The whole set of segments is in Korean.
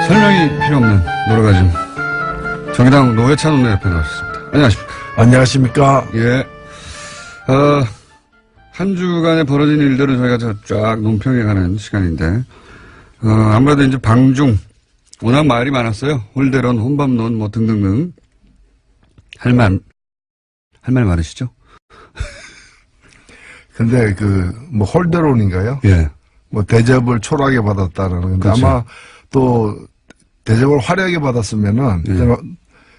설명이 필요 없는 노래가즘 정의당 노회찬 원내대표 나오셨습니다. 안녕하십니까. 안녕하십니까. 예. 한 주간에 벌어진 일들을 저희가 쫙 논평해가는 시간인데, 아무래도 이제 방중, 워낙 말이 많았어요. 홀대론, 혼밥론, 뭐 등등등. 할 말 많으시죠? 근데 뭐 홀대론인가요? 예. 뭐 대접을 초라하게 받았다라는 건데 그렇죠. 아마 또 대접을 화려하게 받았으면은 예.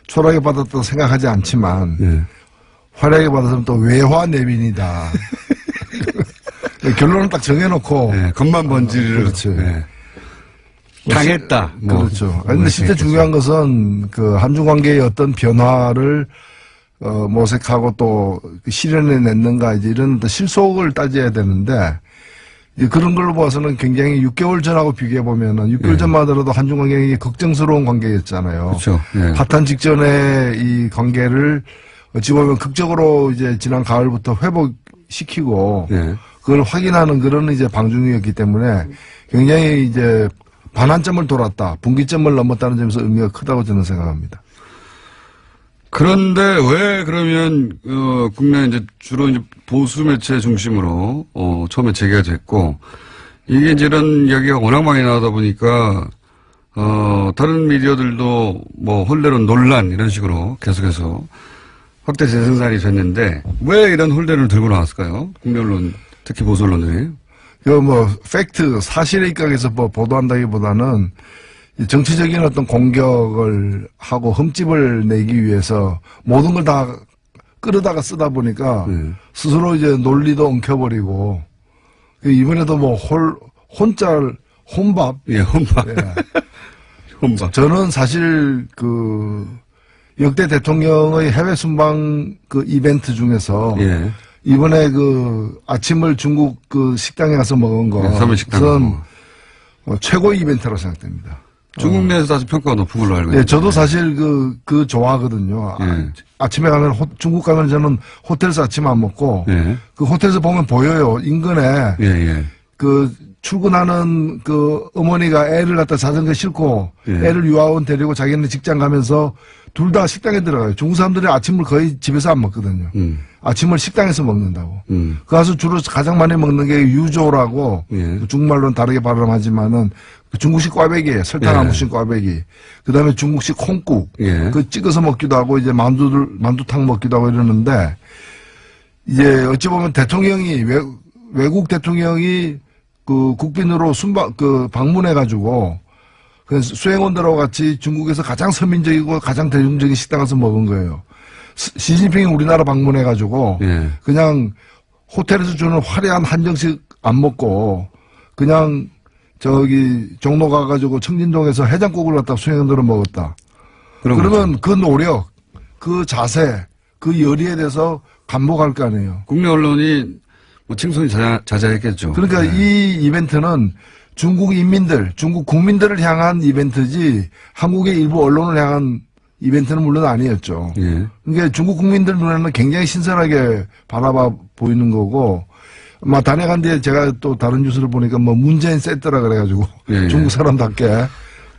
초라하게 받았다고 생각하지 않지만 예. 화려하게 받았으면 또 외화 내빈이다. 결론을 딱 정해놓고. 예. 겉만 번지르르. 그렇죠. 예. 당했다. 뭐. 그렇죠. 근데 실제 중요한 것은 한중 관계의 어떤 변화를 모색하고 또 실현해 냈는가 이제 이런 실속을 따져야 되는데 이제 그런 걸로 봐서는 굉장히 6개월 전하고 비교해 보면은 6개월 전만 하더라도 한중 관계가 걱정스러운 관계였잖아요. 그렇죠. 예. 핫한 직전에 이 관계를 어찌 보면 극적으로 이제 지난 가을부터 회복시키고 예. 그걸 확인하는 그런 이제 방중이었기 때문에 굉장히 이제 반환점을 돌았다, 분기점을 넘었다는 점에서 의미가 크다고 저는 생각합니다. 그런데 왜 그러면 국내 이제 주로 이제 보수 매체 중심으로 처음에 재개가 됐고 이게 이제 이런 이야기가 워낙 많이 나오다 보니까 다른 미디어들도 뭐 홀대론 논란 이런 식으로 계속해서 확대 재생산이 됐는데 왜 이런 홀대론을 들고 나왔을까요? 국내 언론, 특히 보수 언론들이. 뭐 팩트, 사실의 입각에서 뭐 보도한다기보다는 정치적인 어떤 공격을 하고 흠집을 내기 위해서 모든 걸 다 끌어다가 쓰다 보니까 스스로 이제 논리도 엉켜버리고 이번에도 뭐 혼밥. 예, 혼밥. 예. 혼밥. 저는 사실 역대 대통령의 해외 순방 이벤트 중에서 예. 이번에 아침을 중국 식당에 가서 먹은 서면 식당. 것은 최고의 이벤트라고 생각됩니다. 중국 내에서 아주 평가가 높은 걸로 알고 네, 있는데. 저도 사실 좋아하거든요. 예. 아침에 가면 중국 가면 저는 호텔에서 아침 안 먹고 예. 호텔에서 보면 보여요. 인근에 예, 예. 출근하는 어머니가 애를 갖다 자전거 싣고 예. 애를 유아원 데리고 자기는 직장 가면서 둘 다 식당에 들어가요. 중국 사람들이 아침을 거의 집에서 안 먹거든요. 아침을 식당에서 먹는다고. 가서 주로 가장 많이 먹는 게 유조라고 예. 중국말로는 다르게 발음하지만은 중국식 꽈배기에 설탕 안 묻힌 꽈배기. 그다음에 중국식 콩국. 예. 찍어서 먹기도 하고 이제 만두탕 먹기도 하고 이러는데 이제 어찌 보면 대통령이 외국 대통령이 국빈으로 방문해가지고 수행원들하고 같이 중국에서 가장 서민적이고 가장 대중적인 식당 가서 먹은 거예요. 시진핑이 우리나라 방문해가지고 예. 그냥 호텔에서 주는 화려한 한정식 안 먹고 그냥 종로 가가지고 청진동에서 해장국을 갖다 수행원들은 먹었다. 그러면 그 노력, 그 자세, 그 열의에 대해서 감복할 거 아니에요. 국내 언론이 뭐 칭송이 자자했겠죠. 그러니까 네. 이 이벤트는 중국 국민들을 향한 이벤트지 한국의 일부 언론을 향한 이벤트는 물론 아니었죠. 예. 그러니까 중국 국민들 눈에는 굉장히 신선하게 바라봐 보이는 거고, 단행한 뒤에 제가 또 다른 뉴스를 보니까 문재인 세트라 그래가지고 예. 중국 사람답게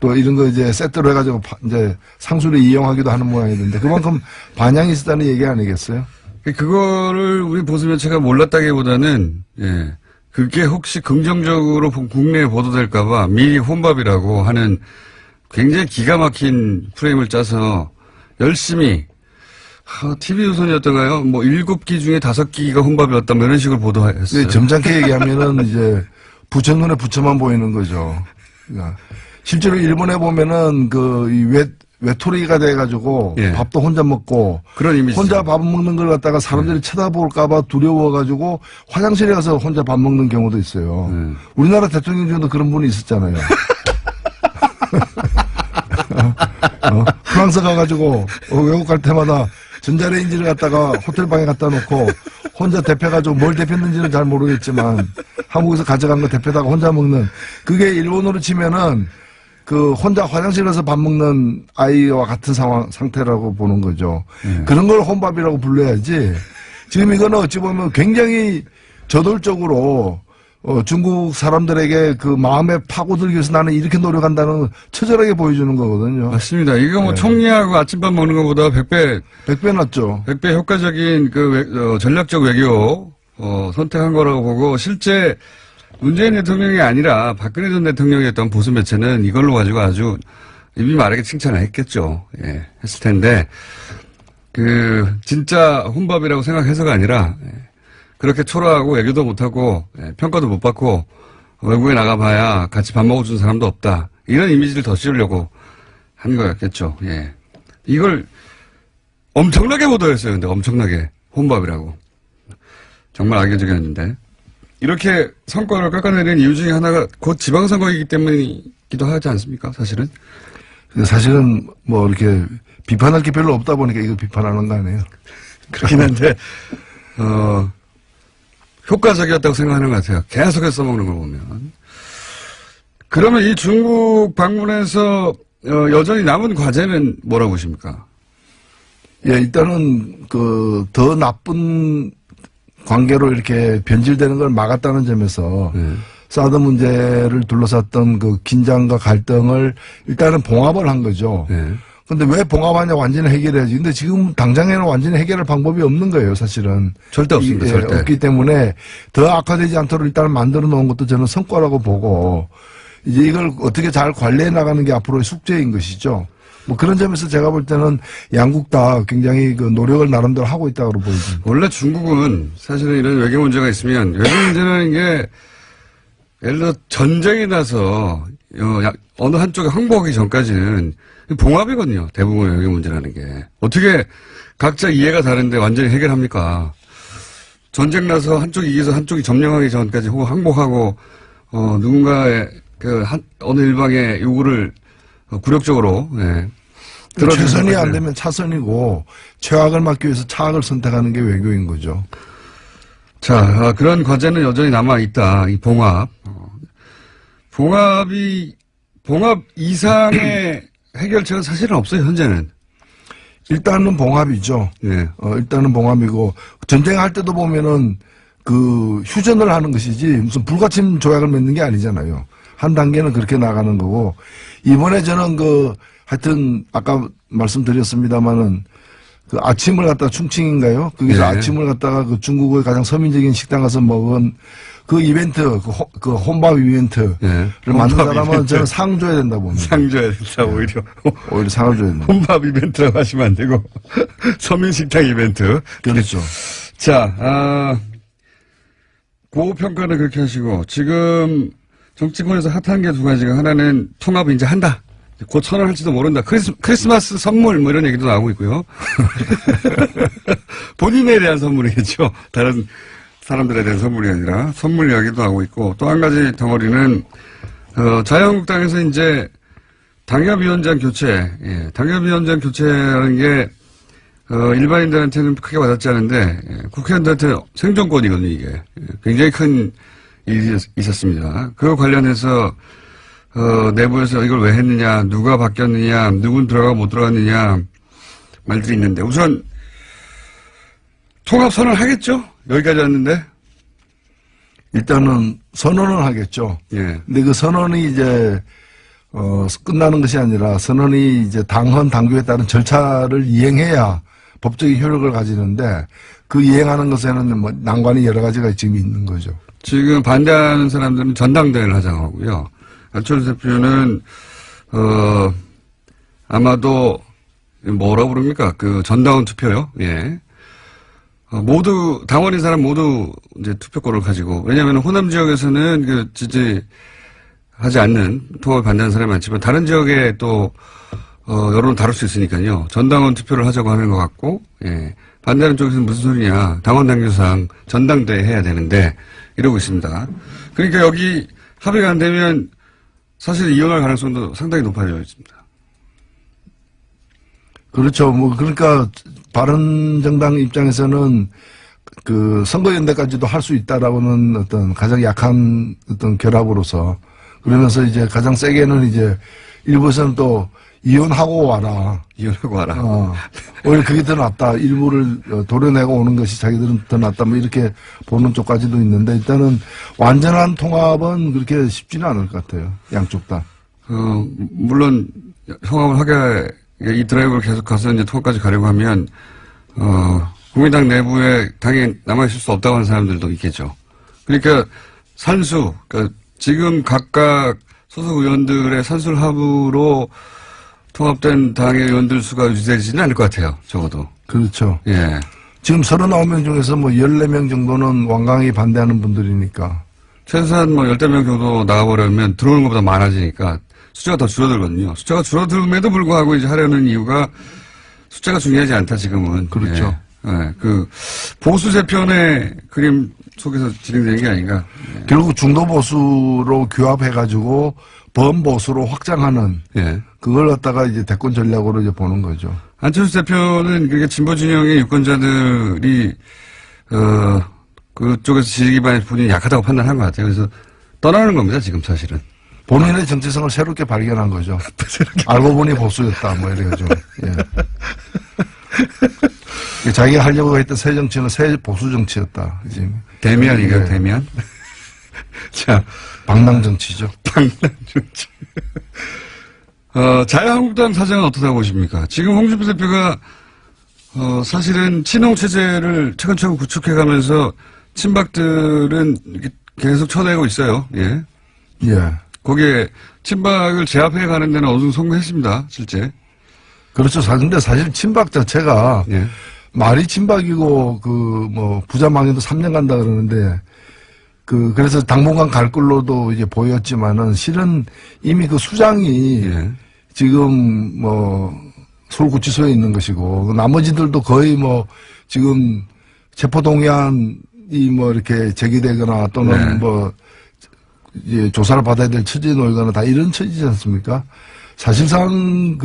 또 이런 거 이제 세트로 해가지고 이제 상술에 이용하기도 하는 모양이던데 그만큼 반향이 있었다는 얘기 아니겠어요? 그거를 우리 보수 매체가 몰랐다기보다는 예. 그게 혹시 긍정적으로 국내에 보도될까봐 미리 혼밥이라고 하는 굉장히 기가 막힌 프레임을 짜서 열심히 TV조선이었던가요? 7기 중에 5기가 혼밥이었다 뭐 이런 식으로 보도했어요. 점잖게 얘기하면은 이제 부처 눈에 부처만 보이는 거죠. 그러니까 실제로 일본에 보면은 외톨이가 돼가지고 예. 밥도 혼자 먹고 그런 이미지. 혼자 밥 먹는 걸 갖다가 사람들이 쳐다볼까봐 두려워가지고 화장실에 가서 혼자 밥 먹는 경우도 있어요. 우리나라 대통령 중에도 그런 분이 있었잖아요. 프랑스 가가지고 외국 갈 때마다 전자레인지를 갖다가 호텔방에 갖다 놓고 혼자 데펴가지고 뭘 데폈는지는 잘 모르겠지만 한국에서 가져간 거 데펴다가 혼자 먹는 그게 일본으로 치면은 혼자 화장실 가서 밥 먹는 아이와 같은 상태라고 보는 거죠. 그런 걸 혼밥이라고 불러야지. 지금 이거는 어찌 보면 굉장히 저돌적으로 중국 사람들에게 그 마음에 파고들기 위해서 나는 이렇게 노력한다는 처절하게 보여주는 거거든요. 맞습니다. 이거 뭐 네. 총리하고 아침밥 먹는 것보다 100배 100배 낫죠. 효과적인 전략적 외교, 선택한 거라고 보고, 실제 문재인 대통령이 아니라 박근혜 전 대통령이었던 보수 매체는 이걸로 가지고 아주 입이 마르게 칭찬을 했겠죠. 예, 했을 텐데, 진짜 혼밥이라고 생각해서가 아니라, 그렇게 초라하고 외교도 못하고, 평가도 못 받고, 외국에 나가봐야 같이 밥 먹어준 사람도 없다. 이런 이미지를 더 씌우려고 한 거였겠죠. 예. 이걸 엄청나게 보도했어요. 근데 엄청나게. 혼밥이라고. 정말 악의적이었는데. 이렇게 성과를 깎아내린 이유 중에 하나가 곧 지방선거이기 때문이기도 하지 않습니까? 사실은. 사실은 뭐 이렇게 비판할 게 별로 없다 보니까 이거 비판하는 거 아니에요. 그렇긴 한데, 효과적이었다고 생각하는 것 같아요. 계속해서 써먹는 걸 보면. 그러면 이 중국 방문에서 여전히 남은 과제는 뭐라고 보십니까? 예, 일단은 더 나쁜 관계로 이렇게 변질되는 걸 막았다는 점에서 사드 문제를 둘러쌌던 그 긴장과 갈등을 일단은 봉합을 한 거죠. 근데 왜 봉합하냐 완전히 해결해야지. 근데 지금 당장에는 완전히 해결할 방법이 없는 거예요, 사실은. 절대 없습니다, 절대. 없기 때문에 더 악화되지 않도록 일단 만들어 놓은 것도 저는 성과라고 보고 이제 이걸 어떻게 잘 관리해 나가는 게 앞으로의 숙제인 것이죠. 뭐 그런 점에서 제가 볼 때는 양국 다 굉장히 그 노력을 나름대로 하고 있다고 보여집니다. 원래 중국은 사실은 이런 외교 문제가 있으면 외교 문제라는 게 예를 들어 전쟁이 나서 어느 한쪽에 항복하기 전까지는 봉합이거든요. 대부분의 외교 문제라는 게. 어떻게 각자 이해가 다른데 완전히 해결합니까? 전쟁 나서 한쪽이 이겨서 한쪽이 점령하기 전까지 혹은 항복하고 누군가의 어느 일방의 요구를 굴욕적으로 최선이 안 되면 차선이고 최악을 막기 위해서 차악을 선택하는 게 외교인 거죠. 자, 그런 과제는 여전히 남아있다. 이 봉합. 봉합 이상의 해결책은 사실은 없어요, 현재는. 일단은 봉합이죠. 네. 일단은 봉합이고 전쟁할 때도 보면은 휴전을 하는 것이지 무슨 불가침 조약을 맺는 게 아니잖아요. 한 단계는 그렇게 나가는 거고 이번에 저는 하여튼 아까 말씀드렸습니다마는 아침을 갖다가 충칭인가요? 거기서 네. 아침을 갖다가 중국의 가장 서민적인 식당 가서 먹은 그 이벤트, 혼밥 이벤트를 네. 만든 혼밥 사람은 이벤트. 저는 상 줘야 된다 봅니다. 상 줘야 된다, 오히려. 오히려 상을 줘야 된다. 혼밥 이벤트라고 하시면 안 되고, 서민식당 이벤트. 그렇죠. 자, 고평가를 그렇게 하시고, 지금 정치권에서 핫한 게 두 가지가 하나는 통합을 이제 한다. 곧 선언할지도 모른다. 크리스마스 선물 뭐 이런 얘기도 나오고 있고요. 본인에 대한 선물이겠죠. 다른 사람들에 대한 선물이 아니라 선물 이야기도 하고 있고 또 한 가지 덩어리는 자유한국당에서 이제 당협위원장 교체, 당협위원장 교체라는 게 일반인들한테는 크게 와닿지 않은데 국회의원들한테 생존권이거든요. 이게 굉장히 큰 일이 있었습니다. 그거 관련해서 내부에서 이걸 왜 했느냐, 누가 바뀌었느냐, 누군 들어가고 못 들어갔느냐 말들이 있는데 우선 통합 선언 하겠죠? 여기까지 왔는데. 일단은 선언을 하겠죠. 예. 근데 그 선언이 이제 끝나는 것이 아니라 선언이 이제 당헌 당규에 따른 절차를 이행해야 법적인 효력을 가지는데 그 이행하는 것에는 뭐 난관이 여러 가지가 지금 있는 거죠. 지금 반대하는 사람들은 전당대회를 하자고 하고요. 안철수 대표는 아마도 뭐라고 부릅니까? 전당원 투표요. 예. 모두 당원인 사람 모두 이제 투표권을 가지고 왜냐하면 호남 지역에서는 지지하지 않는 통합을 반대하는 사람이 많지만 다른 지역에 또 여론을 다룰 수 있으니까요. 전당원 투표를 하자고 하는 것 같고 예. 반대하는 쪽에서는 무슨 소리냐. 당원 당규상 전당대회 해야 되는데 이러고 있습니다. 그러니까 여기 합의가 안 되면 사실 이혼할 가능성도 상당히 높아져 있습니다. 그렇죠. 그러니까 바른정당 입장에서는 선거연대까지도 할 수 있다라고는 어떤 가장 약한 어떤 결합으로서 그러면서 이제 가장 세게는 이제 일부에서는 또 이혼하고 와라. 이혼하고 와라. 오히려 그게 더 낫다. 일부를 도려내고 오는 것이 자기들은 더 낫다. 뭐 이렇게 보는 쪽까지도 있는데 일단은 완전한 통합은 그렇게 쉽지는 않을 것 같아요. 양쪽 다. 물론 통합을 하게 이 드라이브를 계속 가서 이제 통합까지 가려고 하면 국민당 내부에 당연히 남아있을 수 없다고 하는 사람들도 있겠죠. 그러니까 산수, 그러니까 지금 각각 소속 의원들의 산술 합으로 통합된 당의 의원들 수가 유지되지는 않을 것 같아요. 적어도. 그렇죠. 예. 지금 39명 중에서 뭐 14명 정도는 완강히 반대하는 분들이니까. 최소한 뭐 10명 정도 나가버리면 들어오는 것보다 많아지니까 숫자가 더 줄어들거든요. 숫자가 줄어들음에도 불구하고 이제 하려는 이유가 숫자가 중요하지 않다, 지금은. 그렇죠. 예. 예. 그 보수 재편의 그림 속에서 진행되는 게 아닌가. 예. 결국 중도 보수로 규합해가지고 범보수로 확장하는. 예. 그걸 갖다가 이제 대권 전략으로 이제 보는 거죠. 안철수 대표는 그러니까 진보 진영의 유권자들이 그쪽에서 지지 기반이 본인이 약하다고 판단한 것 같아요. 그래서 떠나는 겁니다, 지금 사실은. 본인의 정체성을 새롭게 발견한 거죠. 알고 보니 보수였다, 뭐 이래가지고. 예. 자기가 하려고 했던 새 정치는 새 보수 정치였다. 지금. 대면인가요, 예. 대면? 자. 방랑 정치죠. 방랑 정치. 자유한국당 사정은 어떻다고 보십니까? 지금 홍준표 대표가, 사실은 친홍체제를 차근차근 구축해가면서 친박들은 이렇게 계속 쳐내고 있어요. 예. 예. 거기에 친박을 제압해 가는 데는 어느 정도 성공했습니다, 실제. 그렇죠. 근데 사실 친박 자체가 예. 말이 친박이고 부자 망해도 3년 간다 그러는데 그래서 당분간 갈 걸로도 이제 보였지만은 실은 이미 그 수장이 예. 지금 서울구치소에 있는 것이고 나머지들도 거의 지금 체포동의안이 이렇게 제기되거나 또는 네. 이제 조사를 받아야 될 처지에 놓이거나 다 이런 처지지 않습니까? 사실상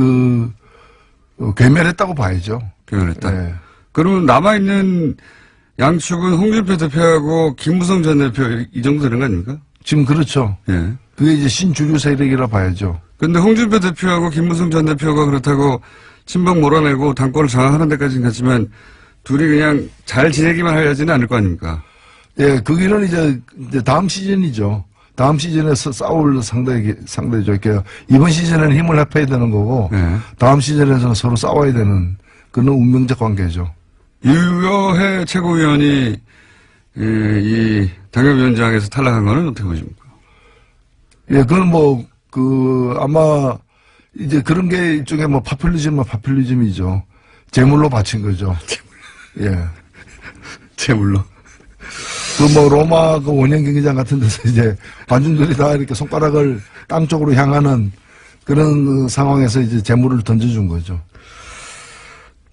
괴멸했다고 봐야죠. 괴멸했다. 네. 그러면 남아있는 양측은 홍준표 대표하고 김무성 전 대표 이 정도 되는 거 아닙니까? 지금 그렇죠. 예. 그게 이제 신주류 세력이라 봐야죠. 근데 홍준표 대표하고 김무성 전 대표가 그렇다고 친박 몰아내고 당권을 장악하는 데까지는 갔지만 둘이 그냥 잘 지내기만 하려지는 않을 거 아닙니까? 예, 거기는 이제 다음 시즌이죠. 다음 시즌에서 싸울 상대죠. 그러니까 이번 시즌에는 힘을 합해야 되는 거고, 예. 다음 시즌에서는 서로 싸워야 되는 그런 운명적 관계죠. 유여해 최고위원이 이 당협위원장에서 탈락한 거는 어떻게 보십니까? 예, 그건 아마 이제 그런 게 일종의 파퓰리즘이죠. 재물로 바친 거죠. 예. 재물로. 로마 원형 경기장 같은 데서 이제 관중들이 다 이렇게 손가락을 땅 쪽으로 향하는 그런 상황에서 이제 재물을 던져준 거죠.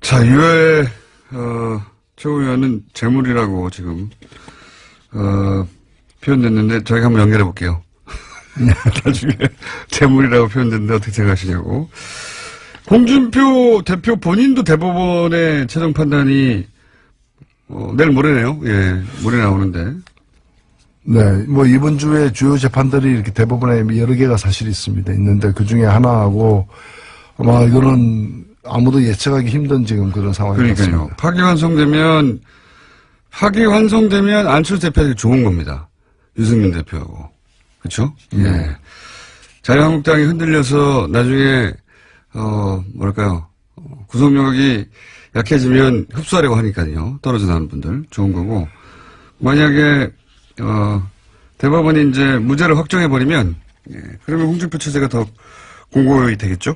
자, 유해, 최고위원은 재물이라고 지금, 표현됐는데 저희가 한번 연결해 볼게요. 나중에 재물이라고 표현됐는데 어떻게 생각하시냐고. 홍준표 대표 본인도 대법원의 최종 판단이 내일 모레네요. 예, 모레 나오는데. 네, 이번 주에 주요 재판들이 이렇게 대법원에 여러 개가 사실 있는데 그 중에 하나하고 아마 이거는 아무도 예측하기 힘든 지금 그런 상황이 그러니까요. 파기환송되면 안철수 대표에게 좋은 겁니다. 유승민 대표하고. 그렇죠? 예. 자유한국당이 흔들려서 나중에 구속력이 약해지면 흡수하려고 하니까요. 떨어져 나오는 분들 좋은 거고. 만약에 대법원이 이제 무죄를 확정해버리면 그러면 홍준표 체제가 더 공고히 되겠죠?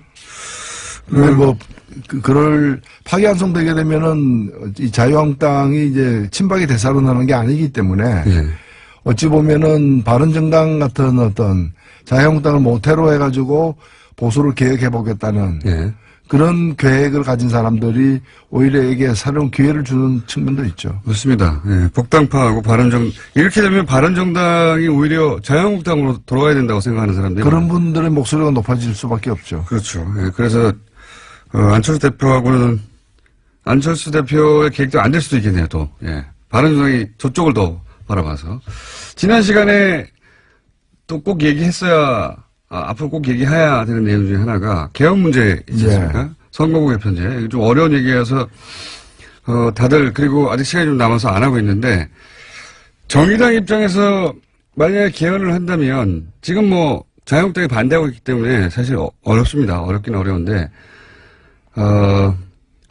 그럴 파기환송되게 되면은 이 자유한국당이 이제 친박이 대사로나는 게 아니기 때문에 어찌 보면은 바른정당 같은 어떤 자유한국당을 모태로 해가지고 보수를 개혁해보겠다는 그런 계획을 가진 사람들이 오히려 이게 새로운 기회를 주는 측면도 있죠. 맞습니다. 예, 복당파하고 이렇게 되면 바른정당이 오히려 자유한국당으로 돌아가야 된다고 생각하는 사람들이 그런 분들의 목소리가 높아질 수밖에 없죠. 그렇죠. 예, 그래서 안철수 대표의 계획도 안 될 수도 있겠네요. 또 바른정당이 저쪽을 더 바라봐서 지난 시간에 또 꼭 얘기했어야 앞으로 꼭 얘기해야 되는 내용 중에 하나가 개헌 문제 있지 않습니까? 선거구 개편제. 좀 어려운 얘기여서, 다들 그리고 아직 시간이 좀 남아서 안 하고 있는데 정의당 입장에서 만약에 개헌을 한다면 지금 뭐 자유한국당이 반대하고 있기 때문에 사실 어렵습니다. 어렵긴 어려운데,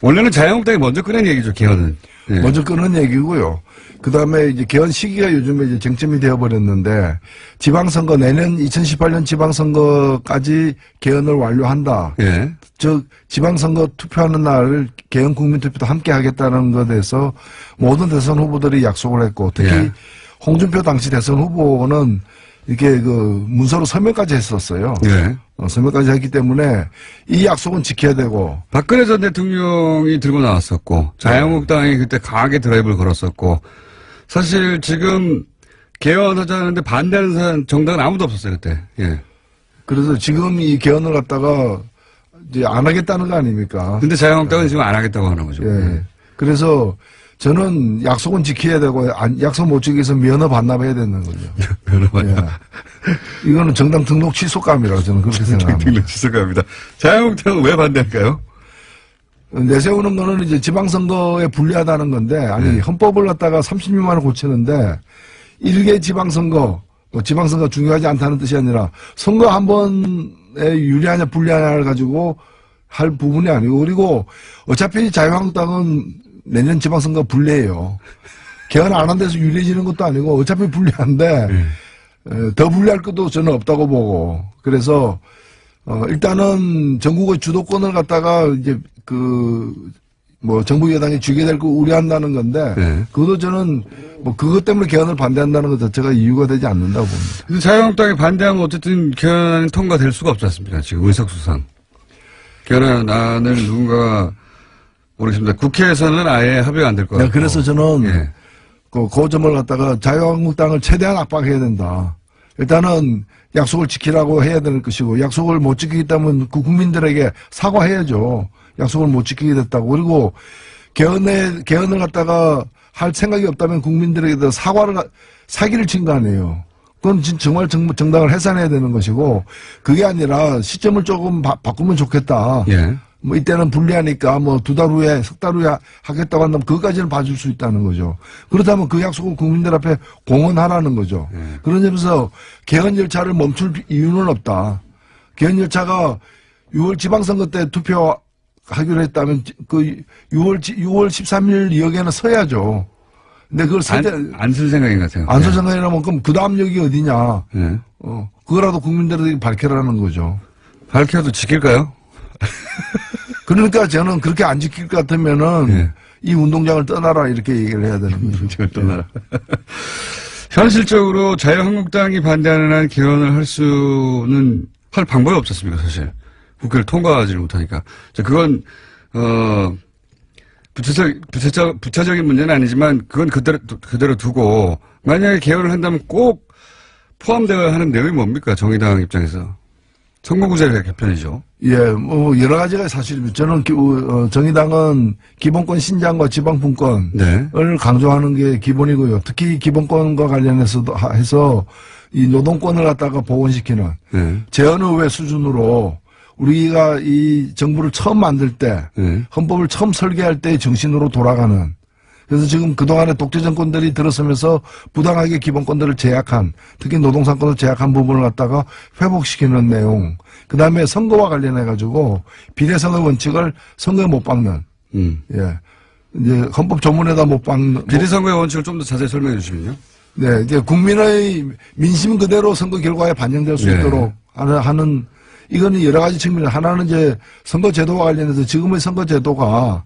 원래는 자유한국당이 먼저 꺼낸 얘기죠, 개헌은. 네. 먼저 끊은 얘기고요. 그 다음에 이제 개헌 시기가 요즘에 이제 쟁점이 되어버렸는데, 지방선거, 내년 2018년 지방선거까지 개헌을 완료한다. 예. 즉, 지방선거 투표하는 날 개헌 국민투표도 함께 하겠다는 것에 대해서 모든 대선 후보들이 약속을 했고, 특히 예. 홍준표 당시 대선 후보는 이렇게 그 문서로 서명까지 했었어요. 예. 서명까지 했기 때문에 이 약속은 지켜야 되고. 박근혜 전 대통령이 들고 나왔었고, 자유한국당이 그때 강하게 드라이브를 걸었었고, 사실 지금 개헌하자는데 반대하는 정당은 아무도 없었어요, 그때. 예. 그래서 지금 이 개헌을 갖다가 이제 안 하겠다는 거 아닙니까? 근데 자유한국당은 지금 안 하겠다고 하는 거죠. 예. 그래서 저는 약속은 지켜야 되고, 약속 못 지키서 면허 반납해야 되는 거죠. 면허 반납. 예. 이거는 정당 등록 취소감이라고 저는 그렇게 생각합니다. 등록 취소감입니다. 자유한국당은 왜 반대할까요? 내세우는 거는 이제 지방선거에 불리하다는 건데, 아니, 네. 헌법을 갖다가 36만을 고치는데, 일개 지방선거, 뭐 지방선거 중요하지 않다는 뜻이 아니라, 선거 한 번에 유리하냐 불리하냐를 가지고 할 부분이 아니고, 그리고 어차피 자유한국당은 내년 지방선거 불리해요. 개헌 안 한 데서 유리해지는 것도 아니고, 어차피 불리한데, 더 불리할 것도 저는 없다고 보고, 그래서, 일단은 전국의 주도권을 갖다가 이제 뭐 정부 여당이 쥐게 될 거 우려한다는 건데, 네. 그것도 저는 뭐 그것 때문에 개헌을 반대한다는 것 자체가 이유가 되지 않는다고 봅니다. 근데 자유한국당이 반대하면 어쨌든 개헌안이 통과될 수가 없지 않습니까? 지금 의석수상. 개헌안을 누군가 모르겠습니다. 국회에서는 아예 합의가 안 될 것 같고. 그래서 저는 예. 그 점을 갖다가 자유한국당을 최대한 압박해야 된다. 일단은 약속을 지키라고 해야 되는 것이고, 약속을 못 지키기 때문에 그 국민들에게 사과해야죠. 약속을 못 지키게 됐다고. 그리고 개헌을 갖다가 할 생각이 없다면 국민들에게 사기를 친 거 아니에요. 그건 정말 정당을 해산해야 되는 것이고, 그게 아니라 시점을 조금 바꾸면 좋겠다. 예. 뭐 이때는 불리하니까 뭐 석 달 후에 하겠다고 한다면 그것까지는 봐줄 수 있다는 거죠. 그렇다면 그 약속을 국민들 앞에 공언하라는 거죠. 그런 점에서 개헌 열차를 멈출 이유는 없다. 개헌 열차가 6월 지방선거 때 투표하기로 했다면 그 6월 13일 역에는 서야죠. 근데 그걸 안 쓸 생각인 것 같아요. 안 쓸 생각이라면 그럼 그 다음 역이 어디냐. 예. 그거라도 국민들에게 밝혀라는 거죠. 밝혀도 지킬까요? 그러니까 저는 그렇게 안 지킬 것 같으면은 예. 이 운동장을 떠나라 이렇게 얘기를 해야 되는 거죠. 운동장을 떠나라. 현실적으로 자유한국당이 반대하는 한 개헌을 할 방법이 없지 않습니까, 사실. 국회를 통과하지를 못하니까. 그건, 부차적인 문제는 아니지만 그건 그대로 두고 만약에 개헌을 한다면 꼭 포함되어야 하는 내용이 뭡니까, 정의당 입장에서. 선거구제 개편이죠. 예, 뭐 여러 가지가 사실입니다. 저는 정의당은 기본권 신장과 지방분권을 네. 강조하는 게 기본이고요. 특히 기본권과 관련해서도 해서 이 노동권을 갖다가 복원시키는 네. 제헌의회 수준으로 우리가 이 정부를 처음 만들 때 네. 헌법을 처음 설계할 때의 정신으로 돌아가는, 그래서 지금 그동안에 독재 정권들이 들어서면서 부당하게 기본권들을 제약한, 특히 노동상권을 제약한 부분을 갖다가 회복시키는 내용. 그 다음에 선거와 관련해가지고 비례선거 원칙을 선거에 못 박는. 예. 이제 헌법 조문에다 못 박는. 비례선거의 원칙을 좀 더 자세히 설명해 주시면요. 네. 이제 국민의 민심 그대로 선거 결과에 반영될 수 네. 있도록 하는, 이거는 여러 가지 측면. 하나는 이제 선거제도와 관련해서 지금의 선거제도가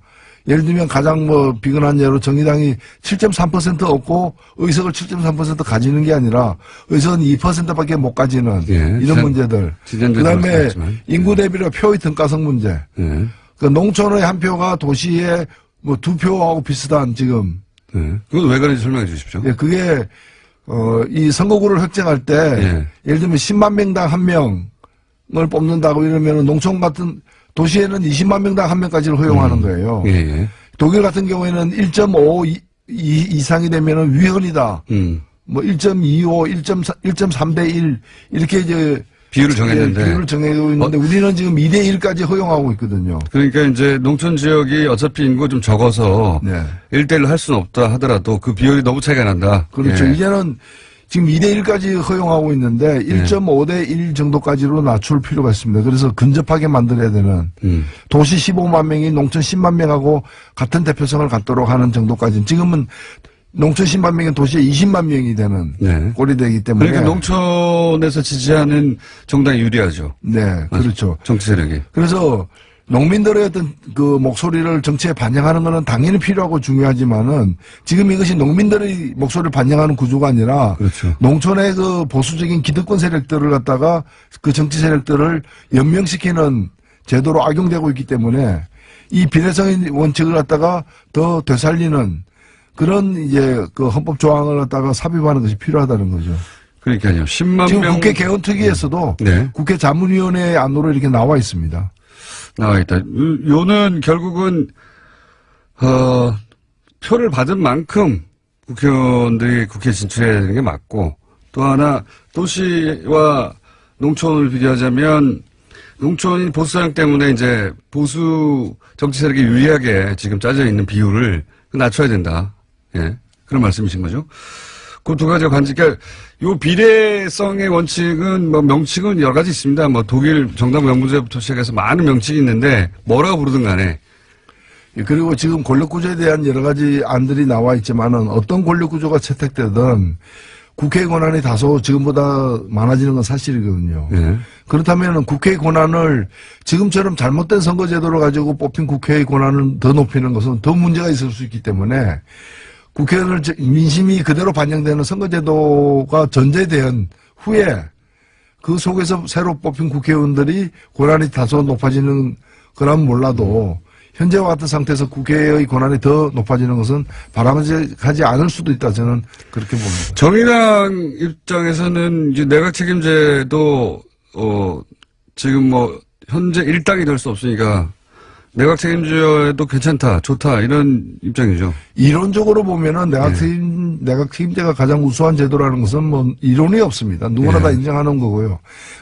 예를 들면 가장 비근한 예로 정의당이 7.3% 얻고 의석을 7.3% 가지는 게 아니라 의석은 2%밖에 못 가지는 이런 문제들. 그다음에 인구 대비로 표의 등가성 문제. 그 농촌의 한 표가 도시의 2표하고 비슷한 지금. 그건 왜 그런지 설명해 주십시오. 예, 그게 이 선거구를 획정할 때 예를 들면 10만 명당 1명을 뽑는다고 이러면 농촌 같은 도시에는 20만 명당 1명까지를 허용하는 거예요. 독일 같은 경우에는 1.5 이상이 되면은 위헌이다. 1.25, 1.3대 1 이렇게 이제 비율을 정했는데. 비율을 정해고 있는데 우리는 지금 2대1까지 허용하고 있거든요. 그러니까 이제 농촌 지역이 어차피 인구 좀 적어서 네. 1대1로 할 수는 없다 하더라도 그 비율이 너무 차이가 난다. 그렇죠. 예. 이제는 지금 2대1까지 허용하고 있는데 1.5대1 정도까지로 낮출 필요가 있습니다. 그래서 근접하게 만들어야 되는 도시 15만 명이 농촌 10만 명하고 같은 대표성을 갖도록 하는 정도까지 지금은 농촌 10만 명이 도시에 20만 명이 되는 네. 꼴이 되기 때문에 그러니까 농촌에서 지지하는 정당이 유리하죠. 네, 그렇죠. 정치 세력이. 그래서 농민들의 어떤 그 목소리를 정치에 반영하는 것은 당연히 필요하고 중요하지만은 지금 이것이 농민들의 목소리를 반영하는 구조가 아니라 그렇죠. 농촌의 그 보수적인 기득권 세력들을 갖다가 그 정치 세력들을 연명시키는 제도로 악용되고 있기 때문에 이 비례성의 원칙을 갖다가 더 되살리는 그런 이제 그 헌법 조항을 갖다가 삽입하는 것이 필요하다는 거죠. 그러니까요. 10만 지금 명. 국회 개헌특위에서도 네. 국회 자문위원회 안으로 이렇게 나와 있습니다. 나와 있다. 요는 결국은 표를 받은 만큼 국회의원들이 국회에 진출해야 되는 게 맞고 또 하나 도시와 농촌을 비교하자면 농촌이 보수 성향 때문에 이제 보수 정치 세력이 유리하게 지금 짜져 있는 비율을 낮춰야 된다. 예. 그런 말씀이신 거죠. 그 두 가지가 그러니까 요 비례성의 원칙은 뭐 명칭은 여러 가지 있습니다. 뭐 독일 정당 명부제부터 시작해서 많은 명칭이 있는데 뭐라고 부르든 간에. 그리고 지금 권력구조에 대한 여러 가지 안들이 나와 있지만은 어떤 권력구조가 채택되든 국회의 권한이 다소 지금보다 많아지는 건 사실이거든요. 예. 그렇다면 국회의 권한을 지금처럼 잘못된 선거제도를 가지고 뽑힌 국회의 권한을 더 높이는 것은 더 문제가 있을 수 있기 때문에 국회의원을 민심이 그대로 반영되는 선거제도가 전제된 후에 그 속에서 새로 뽑힌 국회의원들이 권한이 다소 높아지는 거라면 몰라도 현재와 같은 상태에서 국회의 권한이 더 높아지는 것은 바람직하지 않을 수도 있다. 저는 그렇게 봅니다. 정의당 입장에서는 이제 내각 책임제도 지금 뭐 현재 일당이 될 수 없으니까 내각 책임제도 괜찮다, 좋다 이런 입장이죠. 이론적으로 보면은 내각 책임제가 가장 우수한 제도라는 것은 뭐 이론이 없습니다. 누구나 다 인정하는 거고요.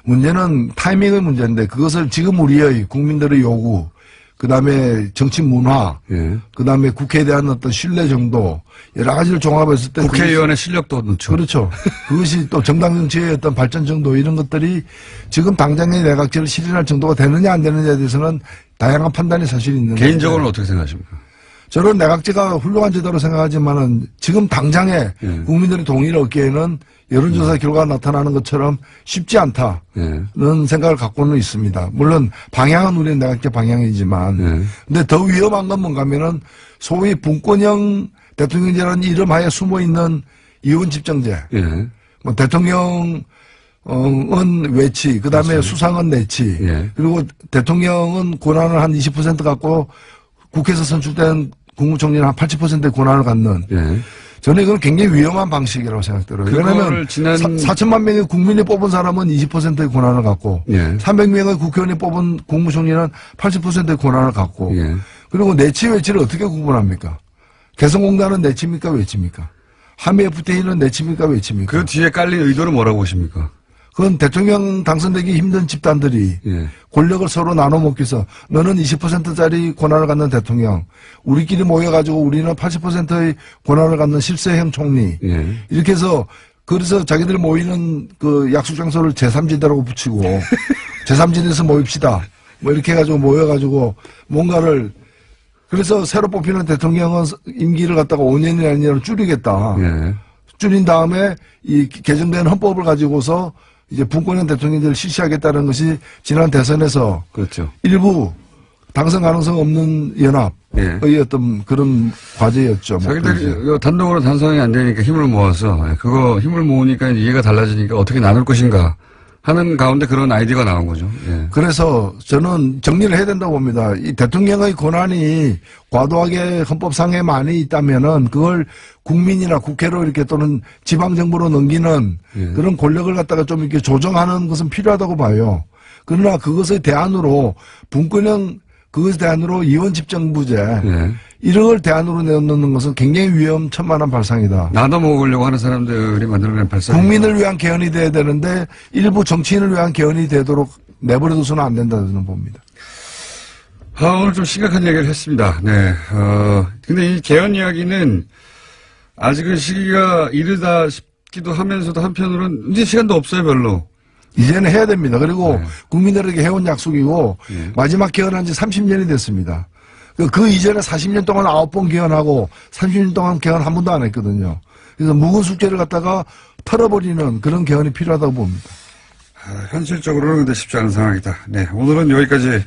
문제는 타이밍의 문제인데 그것을 지금 우리의 국민들의 요구, 그 다음에 정치 문화, 그 다음에 국회에 대한 어떤 신뢰 정도, 여러 가지를 종합했을 때. 국회의원의 실력도 넣죠. 그렇죠. 그것이 또 정당 정치의 어떤 발전 정도 이런 것들이 지금 당장의 내각제를 실현할 정도가 되느냐 안 되느냐에 대해서는 다양한 판단이 사실 있는데. 개인적으로는 어떻게 생각하십니까? 저는 내각제가 훌륭한 제도로 생각하지만은 지금 당장에 국민들의 동의를 얻기에는 여론조사 결과가 나타나는 것처럼 쉽지 않다는 생각을 갖고는 있습니다. 물론 방향은 우리는 내각제 방향이지만 근데 더 위험한 건 뭔가 하면은 소위 분권형 대통령제라는 이름 하에 숨어 있는 이원 집정제. 뭐 대통령은 외치, 그 다음에 수상은 내치, 그리고 대통령은 권한을 한 20% 갖고 국회에서 선출된 국무총리는 한 80%의 권한을 갖는. 저는 이건 굉장히 위험한 방식이라고 생각들어요. 왜냐하면 4천만 명의 국민이 뽑은 사람은 20%의 권한을 갖고 300명의 국회의원이 뽑은 국무총리는 80%의 권한을 갖고 그리고 내치 외치를 어떻게 구분합니까? 개성공단은 내치입니까 외치입니까? 한미 FTA는 내치입니까 외치입니까? 그 뒤에 깔린 의도는 뭐라고 보십니까? 그건 대통령 당선되기 힘든 집단들이 권력을 서로 나눠 먹기 위해서 너는 20%짜리 권한을 갖는 대통령, 우리끼리 모여가지고 우리는 80%의 권한을 갖는 실세형 총리. 이렇게 해서 그래서 자기들 모이는 그 약속 장소를 제3지대라고 붙이고 제3지대에서 모입시다. 뭐 이렇게 해가지고 모여가지고 뭔가를 그래서 새로 뽑히는 대통령은 임기를 갖다가 5년이 아니라 줄이겠다. 줄인 다음에 이 개정된 헌법을 가지고서 이제 분권형 대통령제를 실시하겠다는 것이 지난 대선에서 그렇죠. 일부 당선 가능성 없는 연합의 어떤 그런 과제였죠. 자기들이 단독으로 당선이 안 되니까 힘을 모아서 그거 힘을 모으니까 이해가 달라지니까 어떻게 나눌 것인가 하는 가운데 그런 아이디어가 나온 거죠. 그래서 저는 정리를 해야 된다고 봅니다. 이 대통령의 권한이 과도하게 헌법상에 많이 있다면은 그걸 국민이나 국회로 이렇게 또는 지방정부로 넘기는 그런 권력을 갖다가 좀 이렇게 조정하는 것은 필요하다고 봐요. 그러나 그것의 대안으로 분권형 그것에 대한으로 이원집정부제 이런 걸 대안으로 내놓는 것은 굉장히 위험천만한 발상이다. 나눠 먹으려고 하는 사람들이 만들어낸 발상. 국민을 위한 개헌이 돼야 되는데 일부 정치인을 위한 개헌이 되도록 내버려둬서는 안 된다고 저는 봅니다. 오늘 좀 심각한 얘기를 했습니다. 네. 근데 이 개헌 이야기는 아직은 시기가 이르다 싶기도 하면서도 한편으로는 이제 시간도 없어요, 별로. 이제는 해야 됩니다. 그리고 네. 국민들에게 해온 약속이고 네. 마지막 개헌한 지 30년이 됐습니다. 그 이전에 40년 동안 9번 개헌하고 30년 동안 개헌 한 번도 안 했거든요. 그래서 묵은 숙제를 갖다가 털어버리는 그런 개헌이 필요하다고 봅니다. 현실적으로는 근데 쉽지 않은 상황이다. 네. 오늘은 여기까지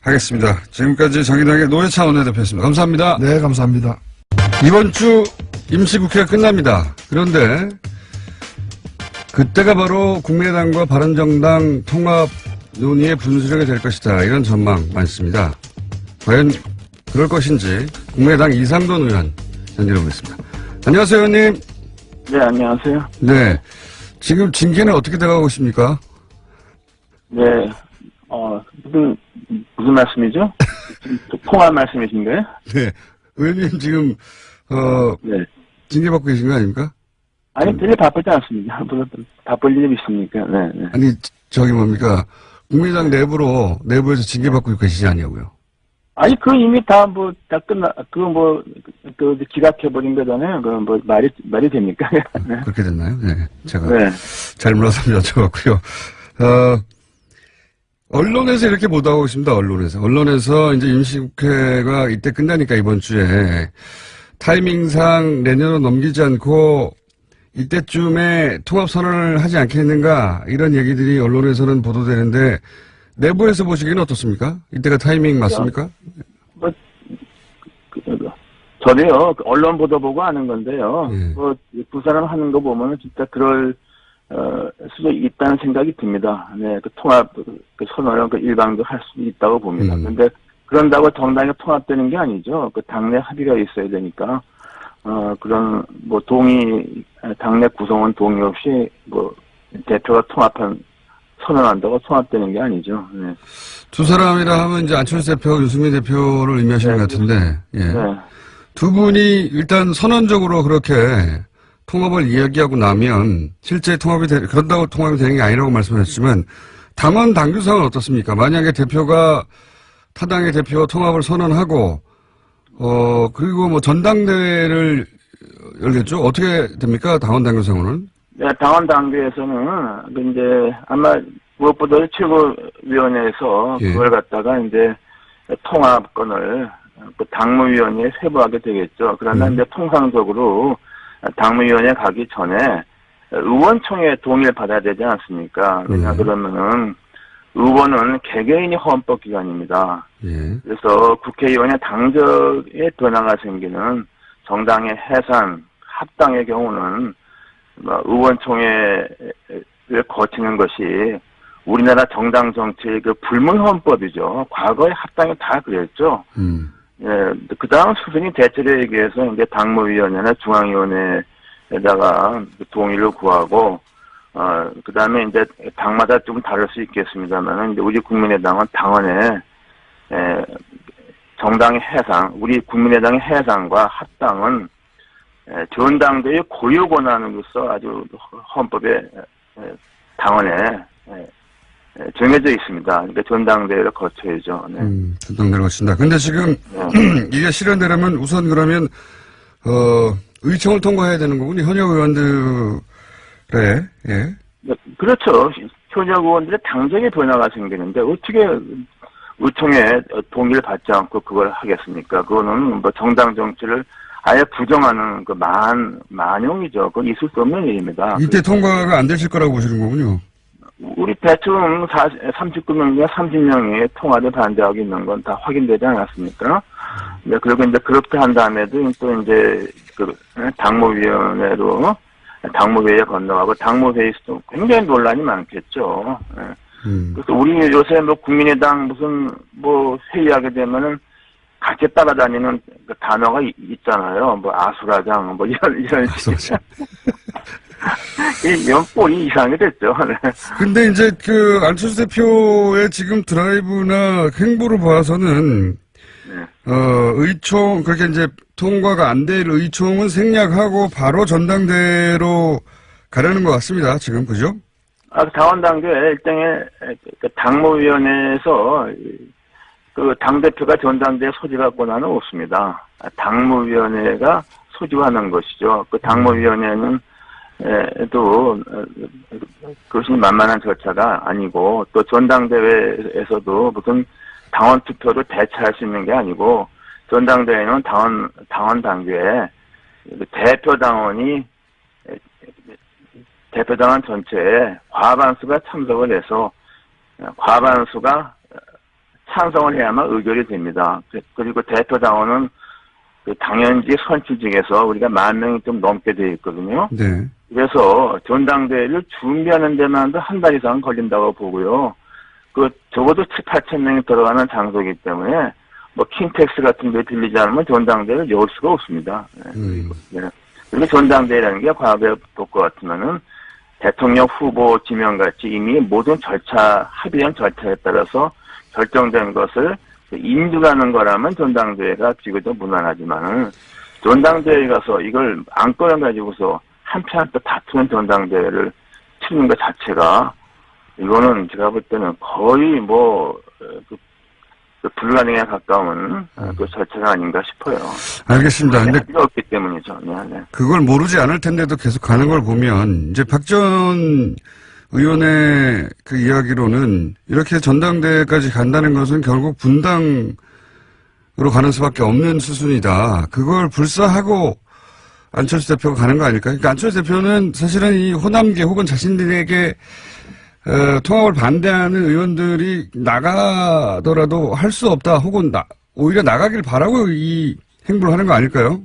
하겠습니다. 지금까지 정의당의 노회찬 원내대표였습니다. 감사합니다. 네, 감사합니다. 이번 주 임시국회가 끝납니다. 그런데 그때가 바로 국민의당과 바른정당 통합 논의의 분수령이 될 것이다. 이런 전망 많습니다. 과연 그럴 것인지 국민의당 이상돈 의원 연결해 보겠습니다. 안녕하세요, 의원님. 네, 안녕하세요. 네. 지금 징계는 어떻게 돼가고 있습니까? 네, 무슨 말씀이죠? 통화 말씀이신가요? 네. 의원님 지금, 네. 징계받고 계신 거 아닙니까? 아니, 별로 바쁘지 않습니다. 바쁠 일이 있습니까? 네, 네. 아니, 저기 뭡니까? 국민의당 내부에서 징계받고 계시지 않냐고요. 아니, 이미 다 기각해버린 거잖아요. 말이 됩니까? 네. 그렇게 됐나요? 네. 제가 네. 잘 몰라서 여쭤봤고요. 언론에서 이렇게 보도하고 있습니다. 언론에서 이제 임시국회가 이때 끝나니까 이번 주에 타이밍상 내년으로 넘기지 않고 이때쯤에 통합선언을 하지 않겠는가 이런 얘기들이 언론에서는 보도되는데 내부에서 보시기에는 어떻습니까? 이때가 타이밍 맞습니까? 저도요, 언론 보도 보고 아는 건데요. 예. 두 사람 하는 거 보면은 진짜 그럴, 수도 있다는 생각이 듭니다. 네, 통합, 선언을 일방도 할 수 있다고 봅니다. 근데 그런다고 정당이 통합되는 게 아니죠. 당내 합의가 있어야 되니까, 그런, 당내 구성원 동의 없이, 대표가 선언한다고 통합되는 게 아니죠. 네. 두 사람이라 하면 이제 안철수 대표와 유승민 대표를 의미하시는 것 같은데, 예. 네. 두 분이 일단 선언적으로 그렇게 통합을 이야기하고 나면 실제 그런다고 통합이 되는 게 아니라고 말씀하셨지만 당원 당규상은 어떻습니까? 만약에 타당의 대표와 통합을 선언하고, 그리고 전당대회를 열겠죠? 어떻게 됩니까? 당원 당규상으로는? 네, 당원 당규에서는, 아마 무엇보다 최고위원회에서 예. 그걸 갖다가 통합권을 당무위원회에 회부하게 되겠죠. 그러나 통상적으로 당무위원회 가기 전에 의원총회 동의를 받아야 되지 않습니까? 그러면은 의원은 개개인이 헌법기관입니다. 예. 그래서 국회의원의 당적에 변화가 생기는 정당의 해산, 합당의 경우는 의원총회를 거치는 것이 우리나라 정당 정치의 불문헌법이죠. 과거에 합당이 다 그랬죠. 예, 그 다음 수순이 대체로 얘기해서 당무위원회나 중앙위원회에다가 동의를 구하고, 그 다음에 당마다 좀 다를 수 있겠습니다만은, 우리 국민의당은 당원의, 정당의 해상, 우리 국민의당의 해상과 합당은, 전당대회 고유 권한으로서 아주 헌법에, 당원에, 정해져 있습니다. 그러니까 전당대회를 거쳐야죠. 네. 전당대회를 거친다. 근데 지금, 이게 실현되려면 우선 그러면, 의총을 통과해야 되는 거군요. 현역 의원들의, 예. 그렇죠. 현역 의원들의 당적의 변화가 생기는데, 어떻게 의총에 동의를 받지 않고 그걸 하겠습니까? 그거는 정당 정치를 아예 부정하는 만용이죠. 그건 있을 수 없는 일입니다. 이때 통과가 안 되실 거라고 보시는 거군요. 우리 대충 39명 중에 30명이 통합에 반대하고 있는 건 다 확인되지 않았습니까? 네, 그리고 그렇게 한 다음에도 당무회의에 건너가고 당무회의에서도 굉장히 논란이 많겠죠. 네. 그래서 우리 요새 국민의당 회의하게 되면은 같이 따라다니는 단어가 있잖아요. 아수라장, 이런 식. 이런 꼴이 이상하게 됐죠. 네. 근데 안철수 대표의 지금 드라이브나 행보를 봐서는 의총, 그렇게 이제 통과가 안 될 의총은 생략하고 바로 전당대회로 가려는 것 같습니다. 지금, 그죠? 당원 당규 일정의 그 당무위원회에서 그 당대표가 전당대회 소집할 권한은 없습니다. 당무위원회가 소집하는 것이죠. 그 당무위원회는 또 그것이 만만한 절차가 아니고 또 전당대회에서도 무슨 당원 투표를 대체할 수 있는 게 아니고 전당대회는 당원 당규에 대표 당원 전체에 과반수가 참석을 해서 과반수가 찬성을 해야만 의결이 됩니다. 그리고 대표 당원은 그 당연직 선출직에서 우리가 10,000명이 좀 넘게 되어 있거든요. 네. 그래서 전당대회를 준비하는 데만도 한 달 이상 걸린다고 보고요. 그 적어도 7,000~8,000명이 들어가는 장소이기 때문에 뭐 킨텍스 같은 데 빌리지 않으면 전당대회를 열 수가 없습니다. 네. 그리고 전당대회라는 게 과거에 볼 것 같으면은 대통령 후보 지명같이 이미 모든 절차, 합의한 절차에 따라서 결정된 것을 인증하는 거라면 전당대회가 비교적 무난하지만은 전당대회에 가서 이걸 안건을 가지고서 한 표 한 표 다투는 전당대회를 치는 것 자체가 이거는 제가 볼 때는 거의 그 불가능에 가까운 그 절차가 아닌가 싶어요. 알겠습니다. 근데 필요 없기 때문이죠. 네. 그걸 모르지 않을 텐데도 계속 가는 걸 보면 이제 박 전 의원의 그 이야기로는 이렇게 전당대회까지 간다는 것은 결국 분당으로 가는 수밖에 없는 수순이다. 그걸 불사하고 안철수 대표가 가는 거 아닐까요? 그러니까 안철수 대표는 사실은 이 호남계 혹은 자신들에게 통합을 반대하는 의원들이 나가더라도 할 수 없다. 혹은 오히려 나가길 바라고 이 행보를 하는 거 아닐까요?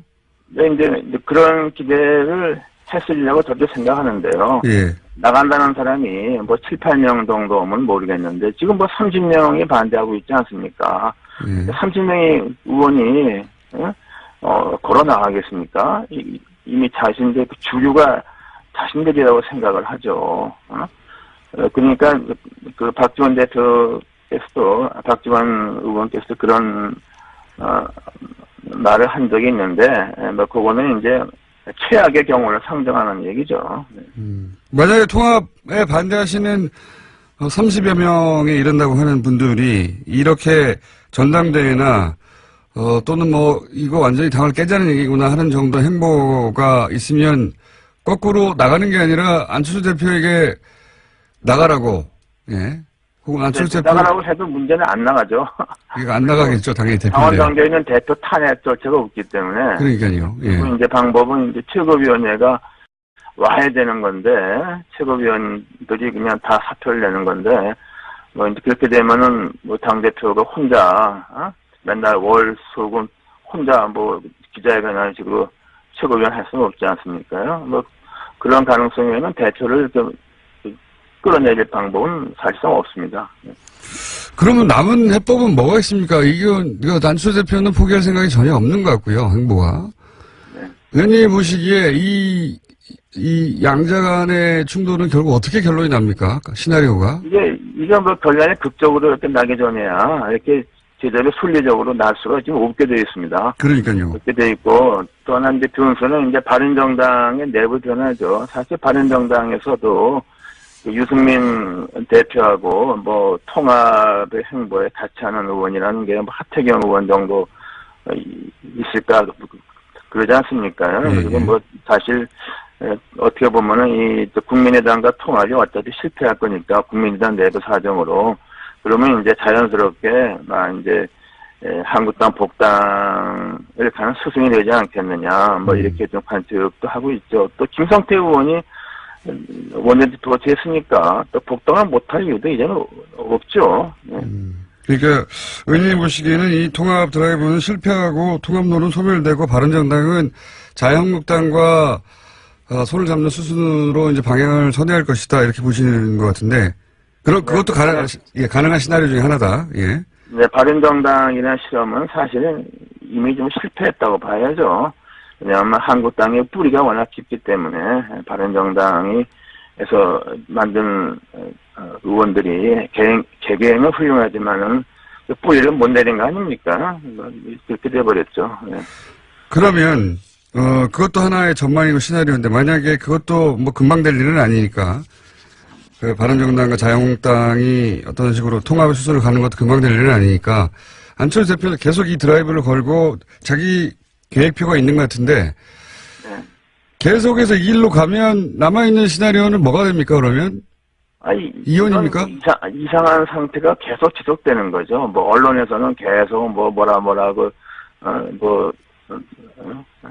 네, 이제 그런 기대를 했으리라고 저도 생각하는데요. 예. 나간다는 사람이 7~8명 정도 오면 모르겠는데 지금 30명이 반대하고 있지 않습니까? 예. 30명의 의원이 걸어 나가겠습니까? 이미 자신들 그 주류가 자신들이라고 생각을 하죠. 그러니까 그 박지원 대표께서도 박지원 의원께서도 그런 말을 한 적이 있는데 그거는 이제 최악의 경우를 상정하는 얘기죠. 만약에 통합에 반대하시는 30여 명에 이른다고 하는 분들이 이렇게 전당대회나 또는 이거 완전히 당을 깨자는 얘기구나 하는 정도 행보가 있으면 거꾸로 나가는 게 아니라 안철수 대표에게 나가라고, 예. 혹은 안철수 대표. 나가라고 해도 문제는 안 나가죠. 이거 안 나가겠죠, 당연히 대표인데. 당원 당규에는 대표 탄핵 절차가 없기 때문에. 그러니까요, 예. 그리고 이제 방법은 이제 최고위원회가 와야 되는 건데, 최고위원들이 그냥 다 사표를 내는 건데, 이제 그렇게 되면은 당대표가 혼자, 맨날 월, 수금 혼자 기자회견하는 식으로 최고위원 할 수는 없지 않습니까요? 그런 가능성에는 대표를 좀 끌어내릴 방법은 사실상 없습니다. 그러면 남은 해법은 뭐가 있습니까? 이거 안철수 대표는 포기할 생각이 전혀 없는 것 같고요, 행보가. 네. 의원님 보시기에 이 양자 간의 충돌은 결국 어떻게 결론이 납니까? 시나리오가? 이게 결론이 극적으로 이렇게 나기 전에야 이렇게 제대로 순리적으로 날 수가 지금 없게 되어 있습니다. 그러니까요. 그렇게 되어 있고, 또 하나 이제 변수는 이제 바른정당의 내부 변화죠. 사실 바른정당에서도 유승민 대표하고 통합의 행보에 같이 하는 의원이라는 게 하태경 의원 정도 있을까 그러지 않습니까? 네. 그리고 사실 어떻게 보면은 이 국민의당과 통합이 어차피 실패할 거니까 국민의당 내부 사정으로 그러면 이제 자연스럽게 이제 한국당 복당을 가는 스승이 되지 않겠느냐 이렇게 좀 관측도 하고 있죠. 또 김성태 의원이 원내대표가 됐으니까 또 복당을 못할 이유도 이제는 없죠. 네. 그러니까 의원님 보시기에는 이 통합 드라이브는 실패하고 통합론은 소멸되고 바른정당은 자유한국당과 손을 잡는 수순으로 이제 방향을 선회할 것이다 이렇게 보시는 것 같은데 그것도 가능한 시나리오 중에 하나다. 예. 네, 바른정당이라는 실험은 사실은 이미 좀 실패했다고 봐야죠. 왜냐하면 한국당의 뿌리가 워낙 깊기 때문에 바른정당에서 만든 의원들이 개개인은 훌륭하지만은 뿌리를 못 내린 거 아닙니까? 그렇게 돼버렸죠. 예. 그러면 그것도 하나의 전망이고 시나리오인데 만약에 그것도 뭐 금방 될 일은 아니니까 그 바른정당과 자유한국당이 어떤 식으로 통합의 수순을 가는 것도 금방 될 일은 아니니까 안철수 대표는 계속 이 드라이브를 걸고 자기 계획표가 있는 것 같은데 네. 계속해서 이 길로 가면 남아있는 시나리오는 뭐가 됩니까 그러면? 아니, 이혼입니까? 이상한 상태가 계속 지속되는 거죠. 뭐 언론에서는 계속 뭐라고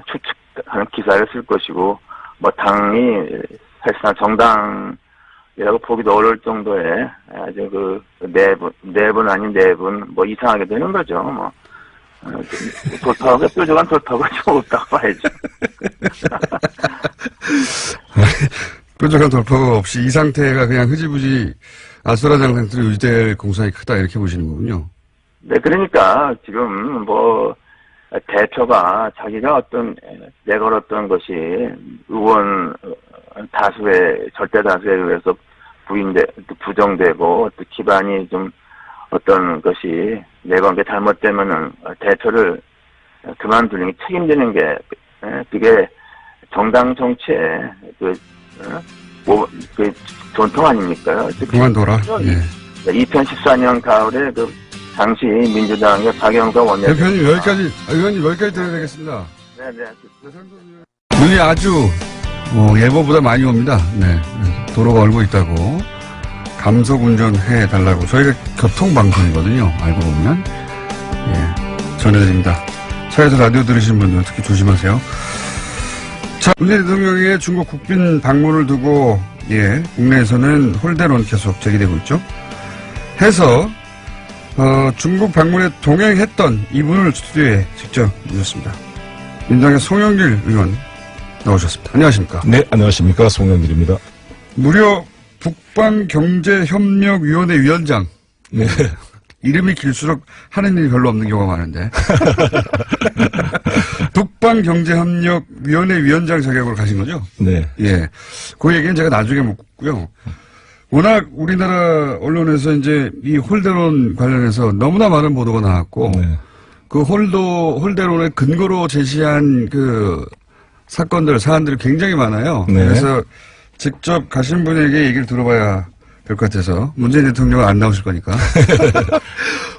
추측하는 기사를 쓸 것이고 뭐 당이 사실상 정당이라고 보기도 어려울 정도의 아주 그 내분 아닌 내분 뭐 이상하게 되는 거죠. 뭐 돌파구가 뾰족한 돌파구가 좀 없다고 봐야죠. 뾰족한 돌파가 없이 이 상태가 그냥 흐지부지 아수라장 상태로 유지될 공산이 크다 이렇게 보시는 거군요. 네, 그러니까 지금 뭐 대표가 자기가 내걸었던 것이 의원 절대 다수에 의해서 부정되고 또 기반이 좀 어떤 것이 내건 게 잘못되면은 대표를 그만두는 게 책임지는 게 그게 정당 정치의 그 전통 아닙니까? 그만둬라. 예. 2014년 가을에 그 당시 민주당의 박영선 원내대표. 대표님 의원님 여기까지 들어야 되겠습니다. 네네. 눈이 아주 예보보다 많이 옵니다. 네. 도로가 얼고 있다고 감속 운전해 달라고 저희가 교통방송이거든요. 알고 보면 예, 전해드립니다. 차에서 라디오 들으시는 분들 특히 조심하세요. 자, 문재인 대통령의 중국 국빈 방문을 두고 국내에서는 홀대론 계속 제기되고 있죠. 해서 중국 방문에 동행했던 이분을 스튜디오에 직접 모셨습니다. 민주당의 송영길 의원 나오셨습니다. 안녕하십니까? 네, 안녕하십니까. 송영길입니다. 무려 북방경제협력위원회 위원장. 네. 이름이 길수록 하는 일이 별로 없는 경우가 많은데. 북방경제협력위원회 위원장 자격으로 가신 거죠? 네. 예. 그 얘기는 제가 나중에 묻고요. 워낙 우리나라 언론에서 이제 이 홀대론 관련해서 너무나 많은 보도가 나왔고, 네. 그 홀대론의 근거로 제시한 그 사건들, 사안들이 굉장히 많아요. 네. 그래서 직접 가신 분에게 얘기를 들어봐야 될 것 같아서 문재인 대통령은 안 나오실 거니까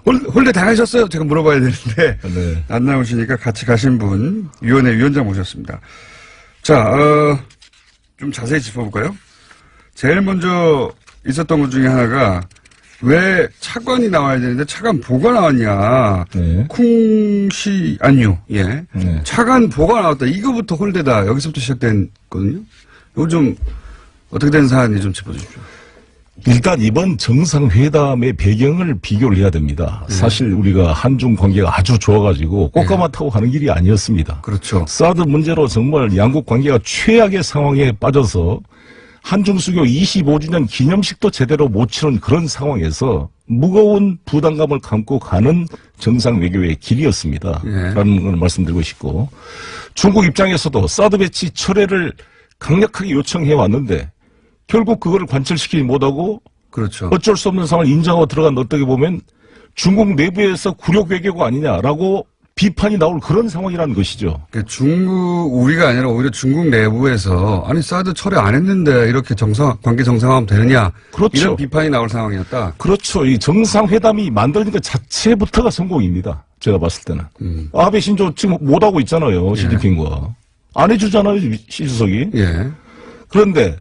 홀대 당하셨어요? 제가 물어봐야 되는데 네. 안 나오시니까 같이 가신 분 위원회 위원장 모셨습니다. 자, 좀 자세히 짚어볼까요? 제일 먼저 있었던 것 중에 하나가 왜 차관이 나와야 되는데 차관 보가 나왔냐? 네. 쿵시 안유, 예, 네. 차관 보가 나왔다. 이거부터 홀대다. 여기서부터 시작된거든요. 이거 좀 어떻게 된 사안이 좀 짚어주십시오. 일단 이번 정상회담의 배경을 비교를 해야 됩니다. 사실 우리가 한중 관계가 아주 좋아가지고 꽃가마 타고 가는 길이 아니었습니다. 그렇죠. 사드 문제로 정말 양국 관계가 최악의 상황에 빠져서 한중 수교 25주년 기념식도 제대로 못 치른 그런 상황에서 무거운 부담감을 감고 가는 정상 외교의 길이었습니다. 라는 걸 말씀드리고 싶고, 중국 입장에서도 사드 배치 철회를 강력하게 요청해 왔는데 결국 그거를 관철시키지 못하고, 그렇죠. 어쩔 수 없는 상황을 인정하고 들어간, 어떻게 보면 중국 내부에서 굴욕 외교가 아니냐라고 비판이 나올 그런 상황이라는 것이죠. 그러니까 우리가 아니라 오히려 중국 내부에서 아니 사드 철회 안 했는데 이렇게 관계 정상화하면 되느냐. 그렇죠. 이런 비판이 나올 상황이었다. 그렇죠. 이 정상회담이 만드는 것 자체부터가 성공입니다. 제가 봤을 때는. 아베 신조 지금 못하고 있잖아요. 시진핑과. 안 해주잖아요. 시 주석이. 예. 그런데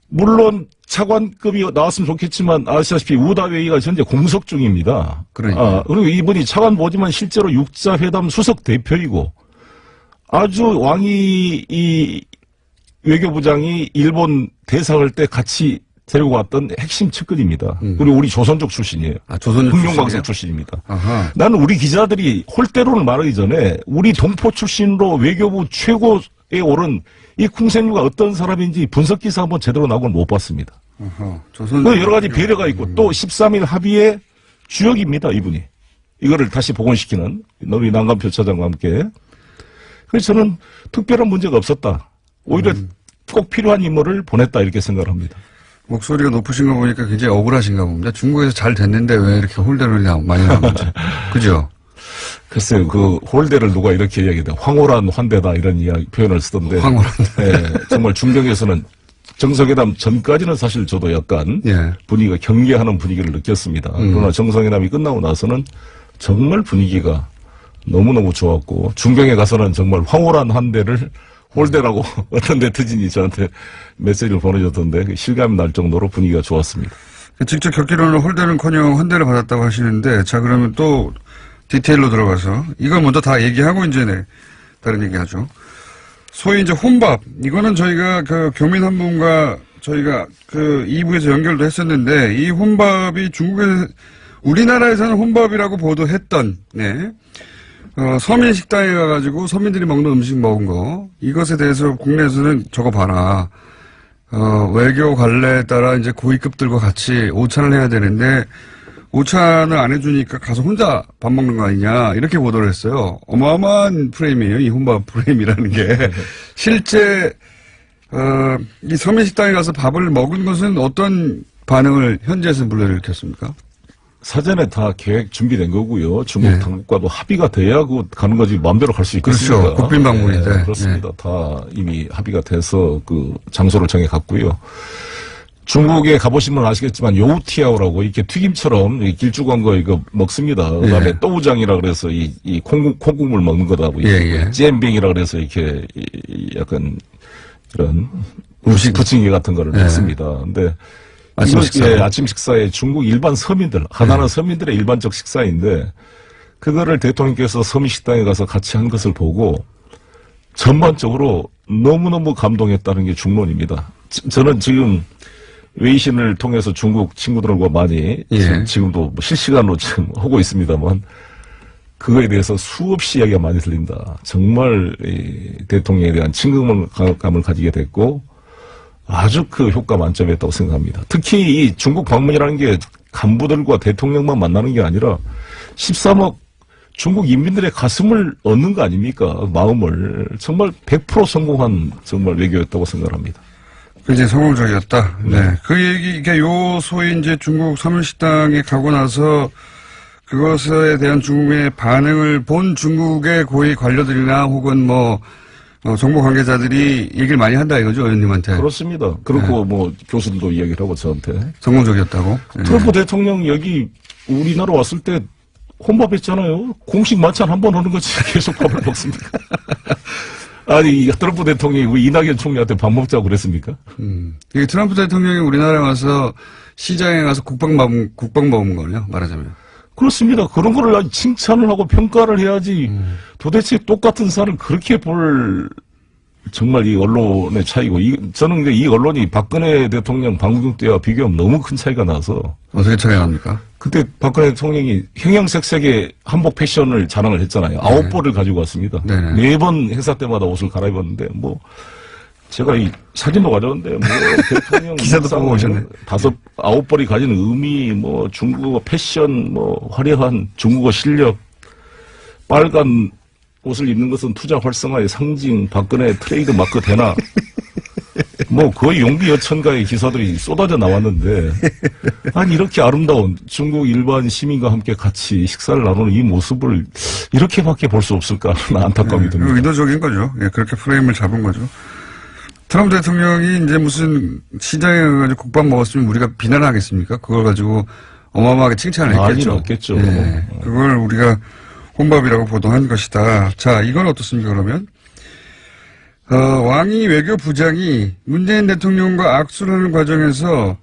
물론 차관급이 나왔으면 좋겠지만 아시다시피 우다웨이가 현재 공석 중입니다. 그러니까. 그리고 이분이 차관 보지만 실제로 육자회담 수석 대표이고 아주 왕이 이 외교부장이 일본 대사할 때 같이 데리고 왔던 핵심 측근입니다. 그리고 우리 조선족 출신이에요. 조선족 흑룡광석 출신입니다. 아하. 나는 우리 기자들이 홀대론을 말하기 전에 우리 동포 출신으로 외교부 최고에 오른 이 쿵센유가 어떤 사람인지 분석 기사 한번 제대로 나오고 못 봤습니다. 여러 가지 배려가 있고 또 13일 합의의 주역입니다, 이분이. 이거를 다시 복원시키는 우리 난감표 차장과 함께. 그래서 저는 특별한 문제가 없었다. 오히려 꼭 필요한 인물을 보냈다 이렇게 생각을 합니다. 목소리가 높으신 거 보니까 굉장히 억울하신가 봅니다. 중국에서 잘 됐는데 왜 이렇게 홀대를 많이 하는 건지. 그죠? 글쎄요, 그 홀대를 누가 이렇게 이야기해요. 황홀한 환대다 이런 표현을 쓰던데. 황홀한. 예, 정말 중경에서는 정상회담 전까지는 사실 저도 약간 예. 분위기가 경계하는 분위기를 느꼈습니다. 그러나 정상회담이 끝나고 나서는 정말 분위기가 너무너무 좋았고 중경에 가서는 정말 황홀한 환대를 홀대라고 어떤 네티즌이 저한테 메시지를 보내줬던데 실감이 날 정도로 분위기가 좋았습니다. 직접 겪기로는 홀대는커녕 환대를 받았다고 하시는데 자 그러면 또 디테일로 들어가서 이걸 먼저 다 얘기하고 이제 다른 얘기하죠. 소위 이제 혼밥 이거는 저희가 그 교민 한 분과 저희가 그 2부에서 연결도 했었는데 이 혼밥이 우리나라에서는 혼밥이라고 보도했던 서민 식당에 가가지고 서민들이 먹는 음식 먹은 거 이것에 대해서 국내에서는 저거 봐라 외교 관례에 따라 이제 고위급들과 같이 오찬을 해야 되는데 오찬을 안 해주니까 가서 혼자 밥 먹는 거 아니냐 이렇게 보도를 했어요. 어마어마한 프레임이에요. 이 혼밥 프레임이라는 게 실제 이 서민 식당에 가서 밥을 먹은 것은 어떤 반응을 현지에서 불러일으켰습니까? 사전에 다 계획 준비된 거고요. 중국 당국과도 합의가 돼야 가는 거지 마음대로 갈 수 있겠습니까? 그렇죠. 국빈 방문인데. 네, 그렇습니다. 다 이미 합의가 돼서 그 장소를 정해 갔고요. 중국에 가보시면 아시겠지만 요우티아오라고 이렇게 튀김처럼 길쭉한 거 이거 먹습니다. 그다음에 또우장이라 그래서 이 콩국물 먹는 거다고 찌엔빙이라 그래서 이렇게 약간 그런 음식 부침개 같은 거를 먹습니다. 근데 아침 식사에 중국 일반 서민들, 하나는 서민들의 일반적 식사인데, 그거를 대통령께서 서민 식당에 가서 같이 한 것을 보고, 전반적으로 너무너무 감동했다는 게 중론입니다. 저는 지금 웨이신을 통해서 중국 친구들과 많이, 지금도 실시간으로 지금 하고 있습니다만, 그거에 대해서 수없이 이야기가 많이 들린다. 정말 대통령에 대한 친근감을 가지게 됐고, 아주 그 효과 만점이었다고 생각합니다. 특히 이 중국 방문이라는 게 간부들과 대통령만 만나는 게 아니라 13억 중국 인민들의 가슴을 얻는 거 아닙니까? 마음을. 정말 100% 성공한 정말 외교였다고 생각합니다. 굉장히 성공적이었다. 네. 그 이게 소위 이제 중국 서민식당에 가고 나서 그것에 대한 중국의 반응을 본 중국의 고위 관료들이나 혹은 정보 관계자들이 얘기를 많이 한다 이거죠, 의원님한테. 그렇습니다. 그렇고 교수들도 이야기를 하고 저한테. 성공적이었다고. 트럼프 대통령 여기 우리나라 왔을 때 혼밥했잖아요. 공식 만찬 한 번 하는 거지 계속 밥을 먹습니까? 아니 트럼프 대통령이 우리 이낙연 총리한테 밥 먹자고 그랬습니까? 이게 트럼프 대통령이 우리나라에 와서 시장에 가서 국밥 먹은 거네요, 말하자면. 그렇습니다. 그런 거를 칭찬을 하고 평가를 해야지 도대체 똑같은 사를 그렇게 볼 정말 이 언론의 차이고 저는 근데 이 언론이 박근혜 대통령 방북 때와 비교하면 너무 큰 차이가 나서 어떻게 차이가 납니까? 그때 박근혜 대통령이 형형색색의 한복 패션을 자랑을 했잖아요. 9벌을 가지고 왔습니다. 매번 행사 때마다 옷을 갈아입었는데 제가 이 사진도 가져왔는데 대통령 기사도 보고 오셨네. 9벌이 가지는 의미 중국어 패션 화려한 중국어 실력 빨간 옷을 입는 것은 투자 활성화의 상징 박근혜 트레이드 마크 되나 거의 용비어천가의 기사들이 쏟아져 나왔는데 아니 이렇게 아름다운 중국 일반 시민과 함께 같이 식사를 나누는 이 모습을 이렇게밖에 볼 수 없을까 하는 안타까움이 듭니다. 의도적인 거죠. 그렇게 프레임을 잡은 거죠. 트럼프 대통령이 이제 무슨 시장에 가가지고 국밥 먹었으면 우리가 비난을 하겠습니까? 그걸 가지고 어마어마하게 칭찬을 했겠죠. 많이 넣겠죠. 그걸 우리가 혼밥이라고 보도한 것이다. 자, 이건 어떻습니까, 그러면? 왕이 외교부장이 문재인 대통령과 악수를 하는 과정에서,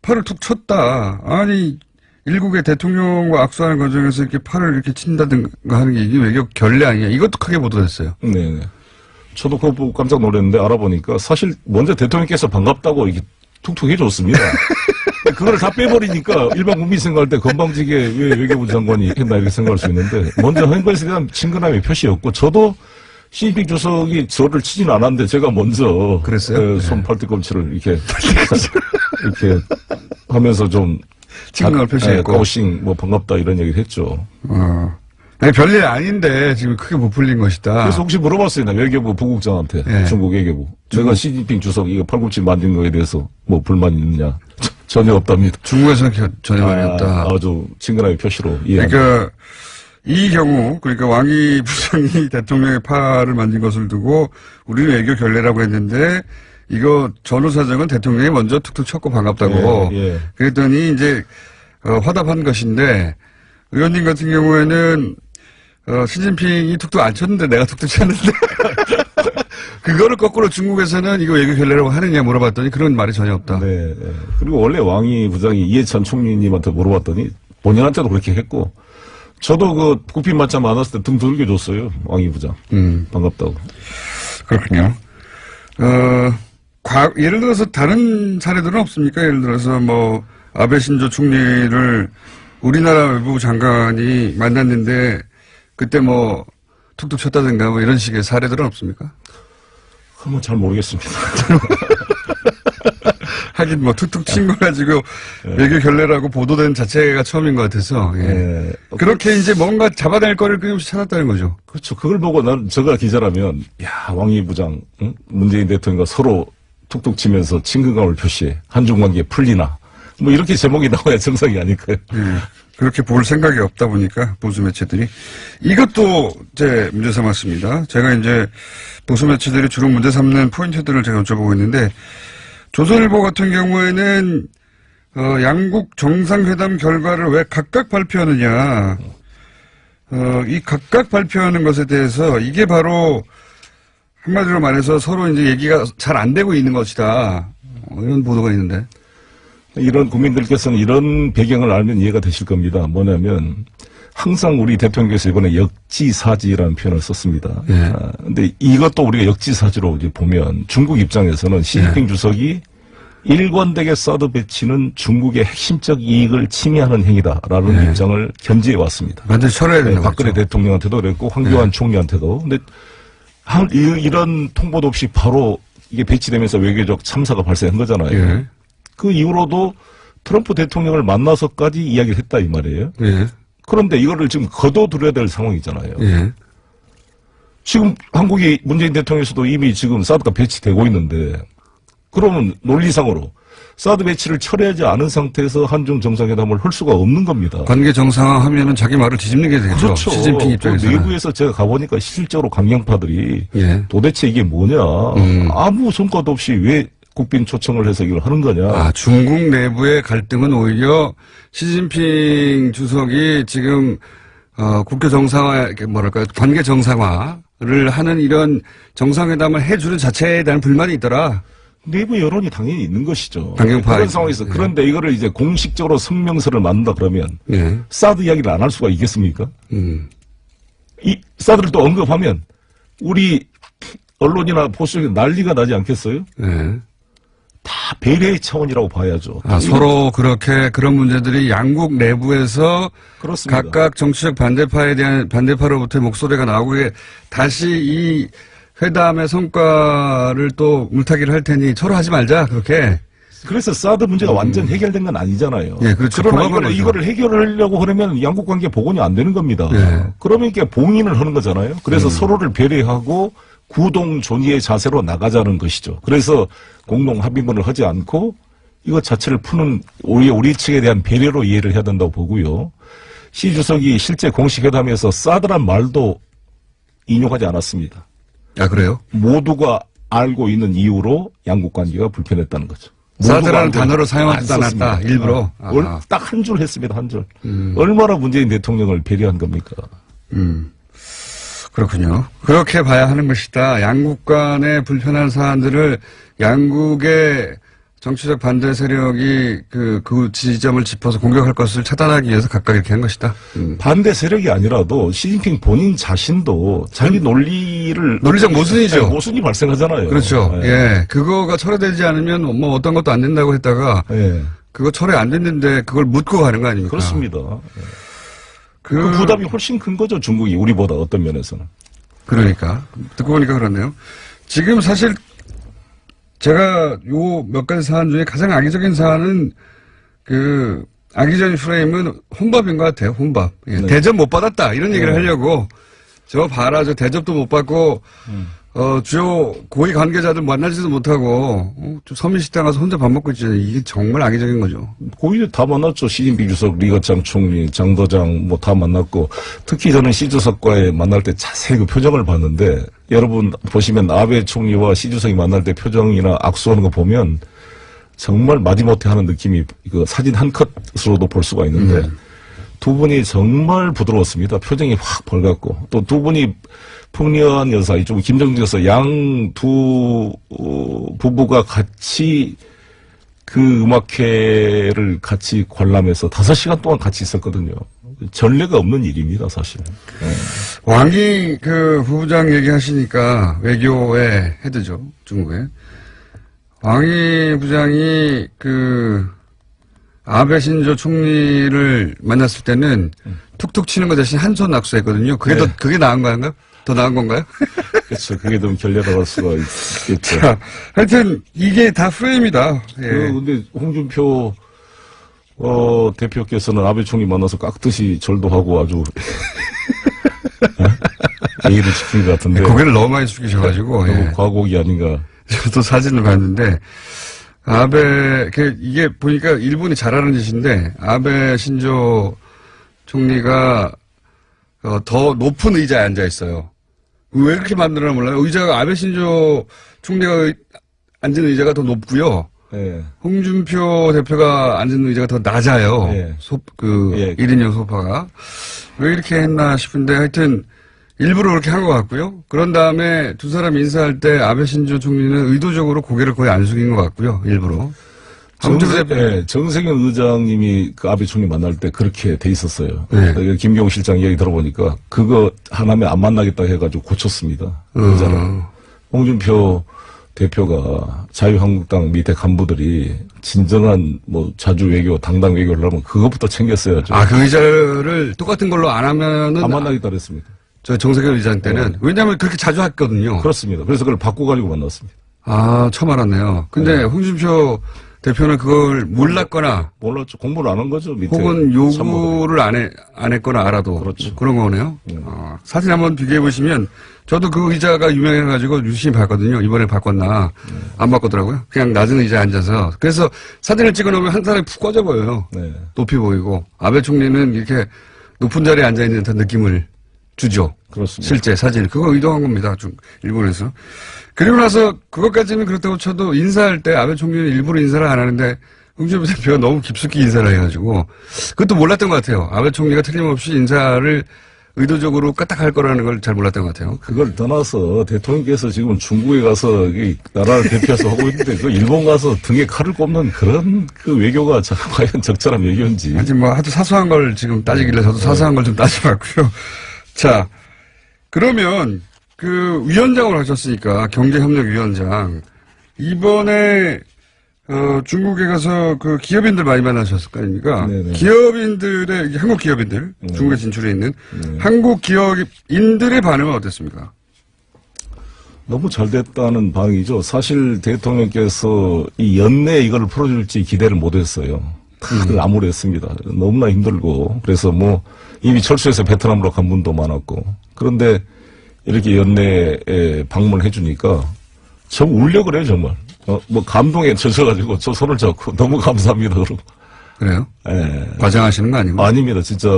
팔을 툭 쳤다. 아니, 일국의 대통령과 악수하는 과정에서 이렇게 팔을 이렇게 친다든가 하는 게 이게 외교 결례 아니냐. 이것도 크게 보도됐어요. 네. 저도 그거 보고 깜짝 놀랐는데 알아보니까 사실 먼저 대통령께서 반갑다고 이렇게 툭툭 해줬습니다. 그걸 다 빼버리니까 일반 국민 생각할 때 건방지게 왜 외교부 장관이 했나 이렇게 생각할 수 있는데 먼저 한 것에 대한 친근함의 표시였고 저도 시진핑 주석이 저를 치지는 않았는데 제가 먼저 그랬어요? 손 팔뚝꿈치를 이렇게 하면서 좀 친근함을 표시했고 고싱 반갑다 이런 얘기를 했죠. 아니, 별일 아닌데 지금 크게 못 풀린 것이다. 그래서 혹시 물어봤어요. 나 외교부 부국장한테. 예. 중국 외교부. 제가 시진핑 주석 이거 897 만든 거에 대해서 뭐 불만이 있느냐. 전혀 없답니다. 중국에서는 전혀 아니었다. 아주 친근하게 표시로 이해합니다. 그러니까 이 경우 그러니까 왕이 부장이 대통령의 팔을 만진 것을 두고 우리는 외교 결례라고 했는데 이거 전후 사정은 대통령이 먼저 툭툭 쳤고 반갑다고 예, 예. 그랬더니 이제 화답한 것인데 의원님 같은 경우에는 시진핑이 툭툭 안 쳤는데 내가 툭툭 쳤는데 그거를 거꾸로 중국에서는 이거 외교 결례라고 하느냐 물어봤더니 그런 말이 전혀 없다. 네. 네. 그리고 원래 왕이 부장이 이해찬 총리님한테 물어봤더니 본인한테도 그렇게 했고 저도 그 국빈 맞자 만났을 때 등 두들겨 줬어요. 왕이 부장. 반갑다고. 그렇군요. 예를 들어서 다른 사례들은 없습니까? 예를 들어서 뭐 아베 신조 총리를 우리나라 외무부 장관이 만났는데 그때 뭐 툭툭 쳤다든가 뭐 이런 식의 사례들은 없습니까? 그건 잘 모르겠습니다. 하긴 뭐 툭툭 친 거 가지고 외교 결례라고 보도된 자체가 처음인 것 같아서 예. 그렇게 이제 뭔가 잡아낼 거를 끊임없이 찾았다는 거죠. 그렇죠. 그걸 보고 제가 기자라면 야 왕이 부장 응? 문재인 대통령과 서로 툭툭 치면서 친근감을 표시해 한중 관계 풀리나 뭐 이렇게 제목이 나와야 정상이 아닐까요? 그렇게 볼 생각이 없다 보니까 보수 매체들이 이것도 제 문제 삼았습니다. 제가 이제 보수 매체들이 주로 문제 삼는 포인트들을 제가 여쭤보고 있는데 조선일보 같은 경우에는 양국 정상회담 결과를 왜 각각 발표하느냐 이 각각 발표하는 것에 대해서 이게 바로 한마디로 말해서 서로 이제 얘기가 잘 안 되고 있는 것이다 이런 보도가 있는데 이런 국민들께서는 이런 배경을 알면 이해가 되실 겁니다. 뭐냐면 항상 우리 대통령께서 이번에 역지사지라는 표현을 썼습니다. 예. 근데 이것도 우리가 역지사지로 이제 보면 중국 입장에서는 시진핑 주석이 일관되게 사드 배치는 중국의 핵심적 이익을 침해하는 행위다라는 입장을 견지해 왔습니다. 완전히 철회해야 된다고 박근혜 그랬죠. 대통령한테도 그랬고 황교안 총리한테도. 근데 이런 통보도 없이 바로 이게 배치되면서 외교적 참사가 발생한 거잖아요. 예. 그 이후로도 트럼프 대통령을 만나서까지 이야기를 했다 이 말이에요. 예. 그런데 이거를 지금 거둬들여야 될 상황이잖아요. 예. 지금 한국이 문재인 대통령에서도 이미 지금 사드가 배치되고 있는데 그러면 논리상으로 사드 배치를 철회하지 않은 상태에서 한중 정상회담을 할 수가 없는 겁니다. 관계 정상화하면은 자기 말을 뒤집는 게 되겠죠. 그렇죠. 시진핑 그 입장에서는. 내부에서 제가 가보니까 실제로 강경파들이 예. 도대체 이게 뭐냐. 아무 성과도 없이 왜 국빈 초청을 해서 이걸 하는 거냐. 중국 내부의 갈등은 오히려 시진핑 주석이 지금 국교 정상화, 뭐랄까 관계 정상화를 하는 이런 정상회담을 해주는 자체에 대한 불만이 있더라. 내부 여론이 당연히 있는 것이죠. 강경파 그런 상황에서 그런데 이거를 이제 공식적으로 성명서를 만든다 그러면 예. 사드 이야기를 안 할 수가 있겠습니까? 이 사드를 또 언급하면 우리 언론이나 보수에 난리가 나지 않겠어요? 예. 다 배려의 차원이라고 봐야죠. 서로 그렇게 그런 문제들이 양국 내부에서 그렇습니다. 각각 정치적 반대파에 대한 반대파로부터의 목소리가 나오고 다시 이 회담의 성과를 또 물타기를 할 테니 서로 하지 말자 그렇게. 그래서 사드 문제가 완전 해결된 건 아니잖아요. 예, 그렇죠. 그러나 이거를 해결하려고 하려면 양국 관계 복원이 안 되는 겁니다. 예. 그러면 이게 봉인을 하는 거잖아요. 그래서 서로를 배려하고 구동 존의의 자세로 나가자는 것이죠. 그래서 공동 합의문을 하지 않고 이것 자체를 푸는 우리 측에 대한 배려로 이해를 해야 된다고 보고요. 시 주석이 실제 공식 회담에서 사드란 말도 인용하지 않았습니다. 그래요? 모두가 알고 있는 이유로 양국 관계가 불편했다는 거죠. 사드라는 단어를 사용하지 않았다. 일부러. 딱 한 줄 했습니다. 한 줄. 얼마나 문재인 대통령을 배려한 겁니까? 그렇군요. 그렇게 봐야 하는 것이다. 양국 간의 불편한 사안들을 양국의 정치적 반대 세력이 그 지점을 짚어서 공격할 것을 차단하기 위해서 각각 이렇게 한 것이다. 반대 세력이 아니라도 시진핑 본인 자신도 자기 논리적 모순이죠. 모순이 발생하잖아요. 그렇죠. 예. 그거가 철회되지 않으면 뭐 어떤 것도 안 된다고 했다가 그거 철회 안 됐는데 그걸 묻고 가는 거 아닙니까? 그렇습니다. 그 부담이 훨씬 큰 거죠. 중국이 우리보다 어떤 면에서는. 그러니까. 듣고 보니까 그렇네요. 지금 사실 제가 요 몇 가지 사안 중에 가장 악의적인 사안은 악의적인 프레임은 혼밥인 것 같아요. 혼밥. 예, 네. 대접 못 받았다 이런 얘기를 네. 하려고 저 봐라 저 대접도 못 받고 주요 고위 관계자들 만나지도 못하고 좀 서민식당 가서 혼자 밥 먹고 있잖아요. 이게 정말 악의적인 거죠. 고위들 다 만났죠. 시진핑 주석, 리거창 총리, 장도장 뭐 다 만났고 특히 저는 시 주석과의 만날 때 자세히 그 표정을 봤는데 여러분 보시면 아베 총리와 시 주석이 만날 때 표정이나 악수하는 거 보면 정말 마지못해 하는 느낌이 그 사진 한 컷으로도 볼 수가 있는데 두 분이 정말 부드러웠습니다. 표정이 확 밝았고 또 두 분이 풍리한 여사, 이쪽 김정진 여사 양 두 부부가 같이 그 음악회를 같이 관람해서 5시간 동안 같이 있었거든요. 전례가 없는 일입니다, 사실. 네. 왕이 그 부부장 얘기하시니까 외교의 헤드죠, 중국에. 왕이 부장이 그 아베 신조 총리를 만났을 때는 툭툭 치는 거 대신 한 손 악수했거든요. 그게 네. 그게 나은 건가요? 더 나은 건가요? 그렇죠. 그게 좀 결례당할 수가 있겠죠. 자, 하여튼 이게 다 프레임이다. 예. 근데 홍준표 대표께서는 아베 총리 만나서 깍듯이 절도 하고 아주 예의를 지킨 것 같은데 고개를 너무 많이 숙이셔가지고 너무 예. 과곡이 아닌가. 저도 사진을 봤는데 아베 이게 보니까 일본이 잘하는 짓인데 아베 신조 총리가 더 높은 의자에 앉아 있어요. 왜 그렇게 만들었나 몰라요. 의자가 아베 신조 총리가 앉은 의자가 더 높고요. 예. 홍준표 대표가 앉은 의자가 더 낮아요. 예. 1인용 소파가. 왜 이렇게 했나 싶은데 하여튼 일부러 그렇게 한 것 같고요. 그런 다음에 두 사람 인사할 때 아베 신조 총리는 의도적으로 고개를 거의 안 숙인 것 같고요. 일부러. 정세균 의장님이 그 아베 총리 만날 때 그렇게 돼 있었어요. 네. 김경호 실장 이야기 들어보니까 그거 하나면 안 만나겠다 해가지고 고쳤습니다. 의자를. 홍준표 대표가 자유한국당 밑에 간부들이 진정한 뭐 자주 외교, 당당 외교를 하면 그것부터 챙겼어야죠. 그 의자를 똑같은 걸로 안 하면은 안 만나겠다 그랬습니다. 저 정세균 의장 때는 왜냐하면 그렇게 자주 했거든요. 그렇습니다. 그래서 그걸 바꿔가지고 만났습니다. 처음 알았네요. 근데 홍준표 대표는 그걸 몰랐거나 몰랐죠. 공부를 안 한 거죠. 밑에 혹은 참모들이. 요구를 안 했거나 알아도 그렇죠. 그런 거네요. 사진 한번 비교해 보시면 저도 그 의자가 유명해가지고 유심히 봤거든요. 이번에 바꿨나 안 바꿨더라고요. 그냥 낮은 의자에 앉아서 그래서 사진을 찍어놓으면 한 사람이 푹 꺼져 보여요. 네. 높이 보이고 아베 총리는 이렇게 높은 자리에 앉아 있는 듯한 느낌을 주죠. 그렇습니다. 실제 사진 그거 의도한 겁니다. 일본에서. 그리고 나서 그것까지는 그렇다고 쳐도 인사할 때 아베 총리는 일부러 인사를 안 하는데 홍준표 대표가 너무 깊숙이 인사를 해가지고 그것도 몰랐던 것 같아요. 아베 총리가 틀림없이 인사를 의도적으로 까딱할 거라는 걸 잘 몰랐던 것 같아요. 그걸 떠나서 대통령께서 지금 중국에 가서 이 나라를 대표해서 하고 있는데 그 일본 가서 등에 칼을 꼽는 그런 그 외교가 과연 적절한 외교인지. 아직 뭐 아주 사소한 걸 지금 따지길래 저도 사소한 걸 좀 따져봤고요. 자, 그러면 그 위원장을 하셨으니까 경제협력위원장 이번에 중국에 가서 그 기업인들 많이 만나셨을 거 아닙니까? 네네. 기업인들의 한국 기업인들 중국에 진출해 있는 한국 기업인들의 반응은 어땠습니까? 너무 잘 됐다는 반응이죠. 사실 대통령께서 이 연내에 이걸 풀어줄지 기대를 못했어요. 다들 암울했습니다. 너무나 힘들고 그래서 뭐 이미 철수해서 베트남으로 간 분도 많았고 그런데 이렇게 연내에 방문해 주니까 저 울려 그래요 정말. 뭐 감동에 젖어가지고 저 손을 잡고 너무 감사합니다 그러고. 그래요? 예. 과장하시는 거 아니고? 아닙니다 진짜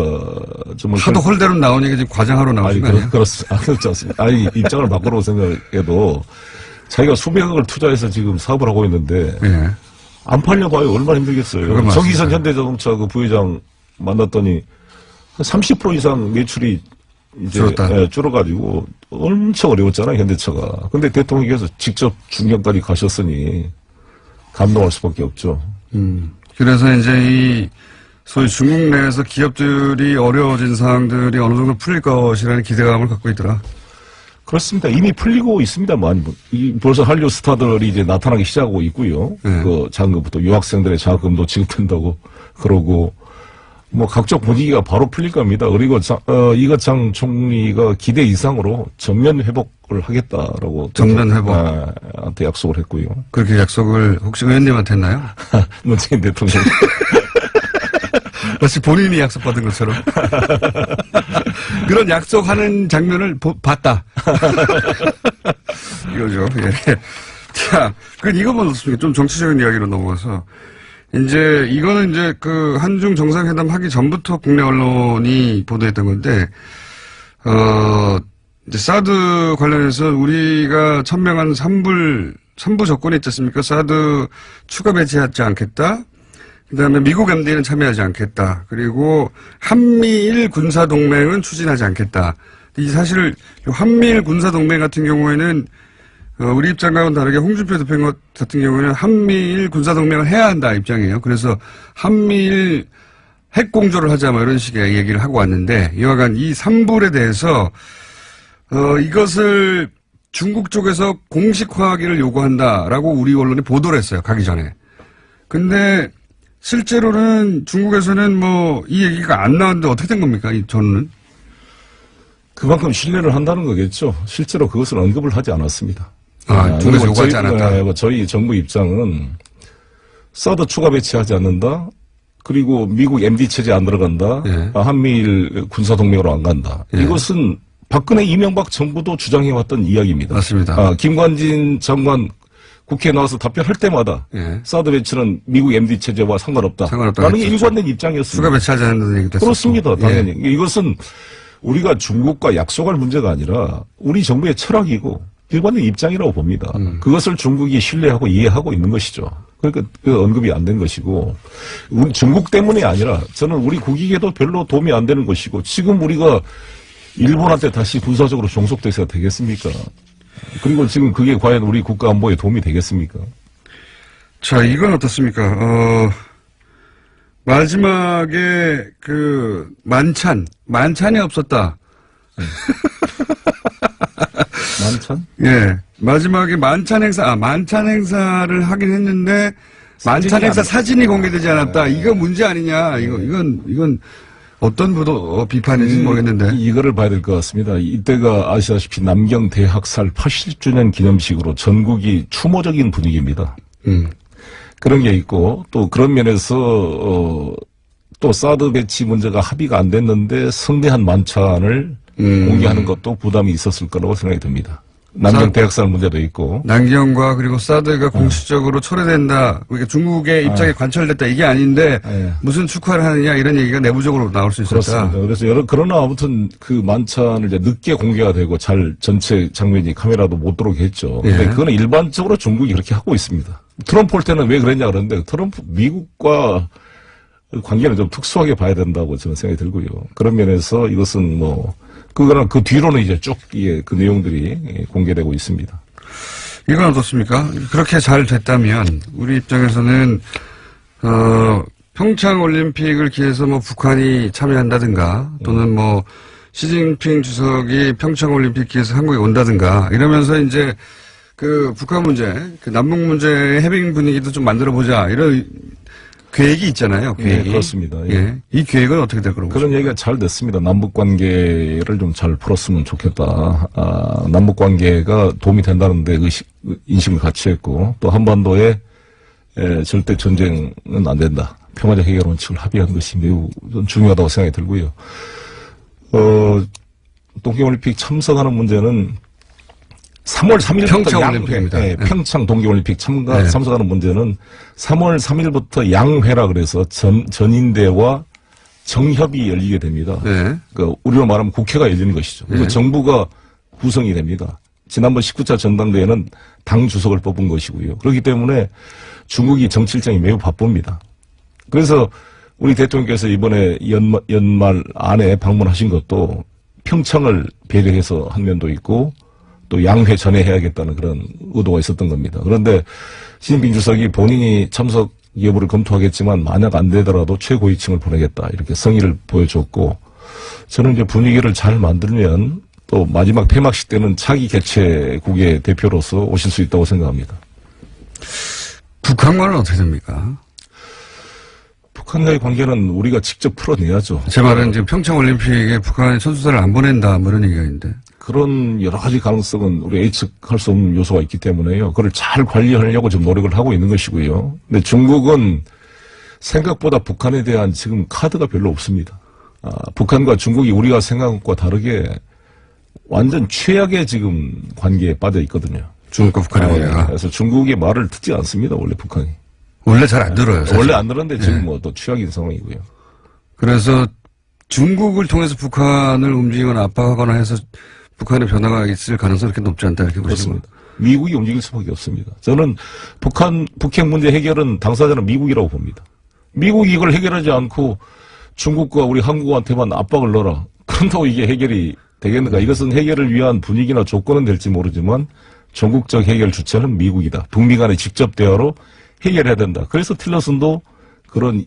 정말. 하도 홀대로 나온 얘기 지금 과장하러 나오신 거 아니에요? 그렇지 않습니다. 아니 입장을 바꾸라고 생각해도 자기가 수백억을 투자해서 지금 사업을 하고 있는데 예. 안 팔려봐요. 얼마나 힘들겠어요. 그건 맞습니다. 정의선 현대자동차 그 부회장 만났더니 한 30% 이상 매출이 이제 줄었다. 줄어가지고 엄청 어려웠잖아요. 현대차가. 근데 대통령께서 직접 중경까지 가셨으니 감동할 수밖에 없죠. 그래서 이제 이 소위 중국 내에서 기업들이 어려워진 상황들이 어느 정도 풀릴 것이라는 기대감을 갖고 있더라. 그렇습니다. 이미 풀리고 있습니다. 벌써 한류 스타들이 이제 나타나기 시작하고 있고요. 네. 그 작년부터 유학생들의 장학금도 지급된다고 그러고 뭐 각종 분위기가 바로 풀릴 겁니다. 그리고 이거창 총리가 기대 이상으로 전면 회복을 하겠다라고 전면 회복. 한테 약속을 했고요. 그렇게 약속을 혹시 의원님한테 했나요? 문재인 대통령. 마치 본인이 약속받은 것처럼. 그런 약속하는 장면을 봤다. 이거죠. 예. 자, 이거만 어떻습니까? 좀 정치적인 이야기로 넘어가서. 이제, 이거는 이제 그 한중 정상회담 하기 전부터 국내 언론이 보도했던 건데, 이제 사드 관련해서 우리가 천명한 3부 조건이 있지 않습니까? 사드 추가 배치하지 않겠다. 그 다음에 미국 MD는 참여하지 않겠다. 그리고 한미일 군사동맹은 추진하지 않겠다. 이 사실 한미일 군사동맹 같은 경우에는 우리 입장과는 다르게 홍준표 대표 같은 경우에는 한미일 군사동맹을 해야 한다 입장이에요. 그래서 한미일 핵공조를 하자 뭐 이런 식의 얘기를 하고 왔는데 이와간 이 3불에 대해서 이것을 중국 쪽에서 공식화하기를 요구한다라고 우리 언론이 보도를 했어요. 가기 전에. 근데 실제로는 중국에서는 뭐 이 얘기가 안 나왔는데 어떻게 된 겁니까? 이 전은? 그만큼 신뢰를 한다는 거겠죠. 실제로 그것을 언급을 하지 않았습니다. 중국에서 요구하지 않았다. 저희 정부 입장은 사드 추가 배치하지 않는다. 그리고 미국 MD 체제 안 들어간다. 예. 한미일 군사동맹으로 안 간다. 예. 이것은 박근혜 이명박 정부도 주장해왔던 이야기입니다. 맞습니다. 김관진 장관 국회에 나와서 답변할 때마다 예. 사드 배치는 미국 MD 체제와 상관없다. 상관없다 라는 게 했었죠. 일관된 입장이었습니다. 추가 배치하지 않는다는 얘기도 했었고. 그렇습니다. 당연히. 예. 이것은 우리가 중국과 약속할 문제가 아니라 우리 정부의 철학이고 일관된 입장이라고 봅니다. 그것을 중국이 신뢰하고 이해하고 있는 것이죠. 그러니까 그 언급이 안 된 것이고 우리 중국 때문이 아니라 저는 우리 국익에도 별로 도움이 안 되는 것이고 지금 우리가 일본한테 다시 군사적으로 종속돼서 되겠습니까? 그리고 지금 그게 과연 우리 국가 안보에 도움이 되겠습니까? 자, 이건 어떻습니까? 마지막에 그 만찬이 없었다. 만찬? 예. 마지막에 만찬 행사를 하긴 했는데 만찬 행사 사진이 공개되지 않았다. 이거 문제 아니냐. 이건 어떤 비판인지 모르겠는데. 이거를 봐야 될 것 같습니다. 이때가 아시다시피 남경 대학살 80주년 기념식으로 전국이 추모적인 분위기입니다. 그런 게 있고 또 그런 면에서 또 사드 배치 문제가 합의가 안 됐는데 성대한 만찬을 공개하는 것도 부담이 있었을 거라고 생각이 듭니다. 남경 대학살 문제도 있고. 남경과 그리고 사드가 공식적으로 철회된다. 그러니까 중국의 입장에 관철됐다. 이게 아닌데 무슨 축하를 하느냐 이런 얘기가 내부적으로 나올 수 있었다. 그렇습니다. 그래서 그러나 아무튼 그 만찬을 이제 늦게 공개가 되고 잘 전체 장면이 카메라도 못 들어오게 했죠. 근데 그거는 일반적으로 중국이 그렇게 하고 있습니다. 트럼프 올 때는 왜 그랬냐 그러는데 트럼프 미국과 관계는 좀 특수하게 봐야 된다고 저는 생각이 들고요. 그런 면에서 이것은 뭐 그거랑 그 뒤로는 이제 쭉 그 내용들이 공개되고 있습니다. 이건 어떻습니까? 그렇게 잘 됐다면 우리 입장에서는 평창 올림픽을 기해서 뭐 북한이 참여한다든가 또는 뭐 시진핑 주석이 평창 올림픽 기해서 한국에 온다든가 이러면서 이제 그 북한 문제, 그 남북 문제의 해빙 분위기도 좀 만들어 보자 이런 계획이 있잖아요. 계획이. 네, 그렇습니다. 예. 예. 이 계획은 어떻게 될 거라고 그런 얘기가 잘 됐습니다. 남북 관계를 좀 잘 풀었으면 좋겠다. 남북 관계가 도움이 된다는데 인식을 같이 했고 또 한반도에 절대 전쟁은 안 된다. 평화적 해결 원칙을 합의한 것이 매우 중요하다고 생각이 들고요. 동계올림픽 참석하는 문제는 3월 3일부터 평창올림픽입니다. 평창 동계올림픽 참석하는 문제는 3월 3일부터 양회라 그래서 전인대와 정협이 열리게 됩니다. 네. 그 우리로 말하면 국회가 열리는 것이죠. 그리고 정부가 구성이 됩니다. 지난번 19차 전당대회는 당 주석을 뽑은 것이고요. 그렇기 때문에 중국이 정치 일정이 매우 바쁩니다. 그래서 우리 대통령께서 이번에 연말 안에 방문하신 것도 평창을 배려해서 한 면도 있고 또 양회 전에 해야겠다는 그런 의도가 있었던 겁니다. 그런데 시진핑 주석이 본인이 참석 여부를 검토하겠지만 만약 안 되더라도 최고위층을 보내겠다 이렇게 성의를 보여줬고 저는 이제 분위기를 잘 만들면 또 마지막 폐막식 때는 차기 개최국의 대표로서 오실 수 있다고 생각합니다. 북한과는 어떻게 됩니까? 북한과의 관계는 우리가 직접 풀어내야죠. 제 말은 지금 평창 올림픽에 북한이 선수들을 안 보낸다 뭐 이런 얘기가 있는데. 그런 여러 가지 가능성은 우리 예측할 수 없는 요소가 있기 때문에요. 그걸 잘 관리하려고 좀 노력을 하고 있는 것이고요. 근데 중국은 생각보다 북한에 대한 지금 카드가 별로 없습니다. 북한과 중국이 우리가 생각한 것과 다르게 완전 최악의 지금 관계에 빠져 있거든요. 중국과 북한의 관계가. 그래서 중국의 말을 듣지 않습니다. 원래 북한이. 원래 잘 안 들어요. 사실. 원래 안 들었는데 지금 뭐 또 최악인 상황이고요. 그래서 중국을 통해서 북한을 움직이거나 압박하거나 해서 북한의 변화가 있을 가능성이 그렇게 높지 않다 이렇게 보시는 그렇습니다. 미국이 움직일 수밖에 없습니다. 저는 북핵 문제 해결은 당사자는 미국이라고 봅니다. 미국이 이걸 해결하지 않고 중국과 우리 한국한테만 압박을 넣어라. 그런다고 이게 해결이 되겠는가? 이것은 해결을 위한 분위기나 조건은 될지 모르지만 전국적 해결 주체는 미국이다. 북미 간의 직접 대화로 해결해야 된다. 그래서 틸러슨도 그런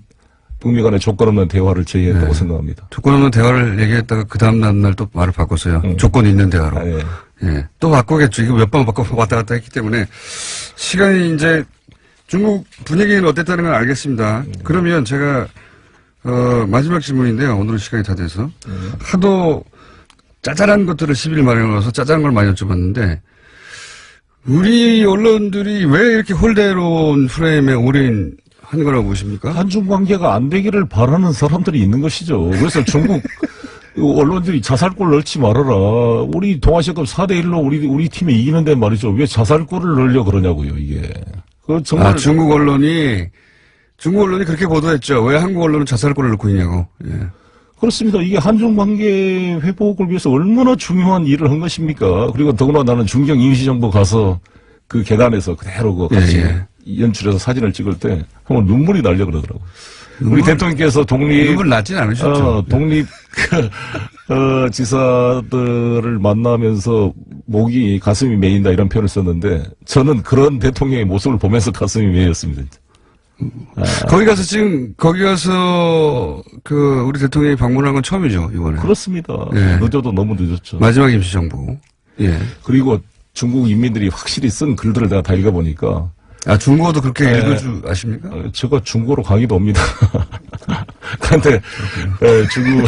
북미 간의 조건 없는 대화를 제의했다고 생각합니다. 조건 없는 대화를 얘기했다가 그 다음 날 또 말을 바꿨어요. 조건 있는 대화로. 예. 또 바꾸겠죠. 이거 몇 번 바꿔 왔다 갔다 했기 때문에 시간이 이제 중국 분위기는 어땠다는 건 알겠습니다. 그러면 제가 마지막 질문인데요. 오늘은 시간이 다 돼서 하도 짜잘한 것들을 10일 만에 넣어서 짜잘한 걸 많이 여쭤봤는데 우리 언론들이 왜 이렇게 홀대로운 프레임에 올인한 거라고 보십니까? 한중 관계가 안 되기를 바라는 사람들이 있는 것이죠. 그래서 중국 언론들이 자살골 넣지 말아라. 우리 동아시아컵 4대1로 우리 팀이 이기는데 말이죠. 왜 자살골을 넣으려 그러냐고요, 이게. 정말. 중국 언론이 그렇게 보도했죠. 왜 한국 언론은 자살골을 넣고 있냐고. 예. 그렇습니다. 이게 한중 관계 회복을 위해서 얼마나 중요한 일을 한 것입니까? 그리고 더구나 나는 중경 임시정부 가서 그 계단에서 그대로 그 같이 연출해서 사진을 찍을 때 한번 눈물이 나려 그러더라고요. 우리 대통령께서 눈물 났진 않으셨죠. 독립 지사들을 만나면서 목이 가슴이 메인다 이런 표현을 썼는데 저는 그런 대통령의 모습을 보면서 가슴이 메였습니다. 거기 가서 우리 대통령이 방문한 건 처음이죠, 이번에. 그렇습니다. 예. 늦어도 너무 늦었죠. 마지막 임시정부. 예. 그리고 중국 인민들이 확실히 쓴 글들을 내가 다 읽어보니까. 중국어도 그렇게 읽을 줄 아십니까? 제가 중국어로 강의도 옵니다. 그런데, 중국,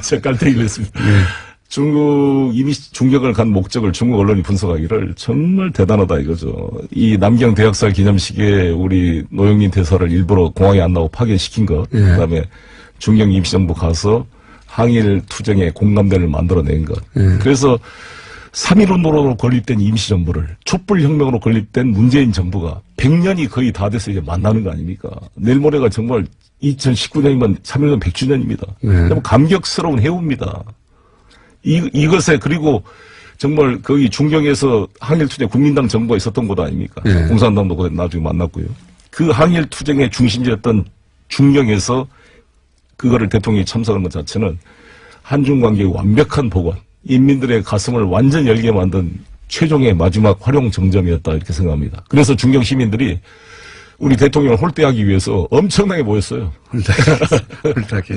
제가 깔때기를 했습니다. 예. 중국 이미 중격을 간 목적을 중국 언론이 분석하기를 정말 대단하다 이거죠. 이 남경 대학살 기념식에 우리 노영민 대사를 일부러 공항에 안 나오고 파견시킨 것, 예. 그다음에 중경 임시정부 가서 항일 투쟁의 공감대를 만들어낸 것. 예. 그래서 3.1운동으로 건립된 임시정부를 촛불혁명으로 건립된 문재인 정부가 100년이 거의 다 돼서 이제 만나는 거 아닙니까? 내일 모레가 정말 2019년이면 3.1년 100주년입니다. 네. 너무 감격스러운 해우입니다. 이것에 그리고 정말 거기 중경에서 항일투쟁 국민당 정부가 있었던 곳 아닙니까? 네. 공산당도 나중에 만났고요. 그 항일투쟁의 중심지였던 중경에서 그거를 대통령이 참석한 것 자체는 한중 관계의 완벽한 복원, 인민들의 가슴을 완전 열게 만든 최종의 마지막 활용 정점이었다 이렇게 생각합니다. 그래서 중경 시민들이 우리 대통령을 홀대하기 위해서 엄청나게 모였어요. 홀대하기.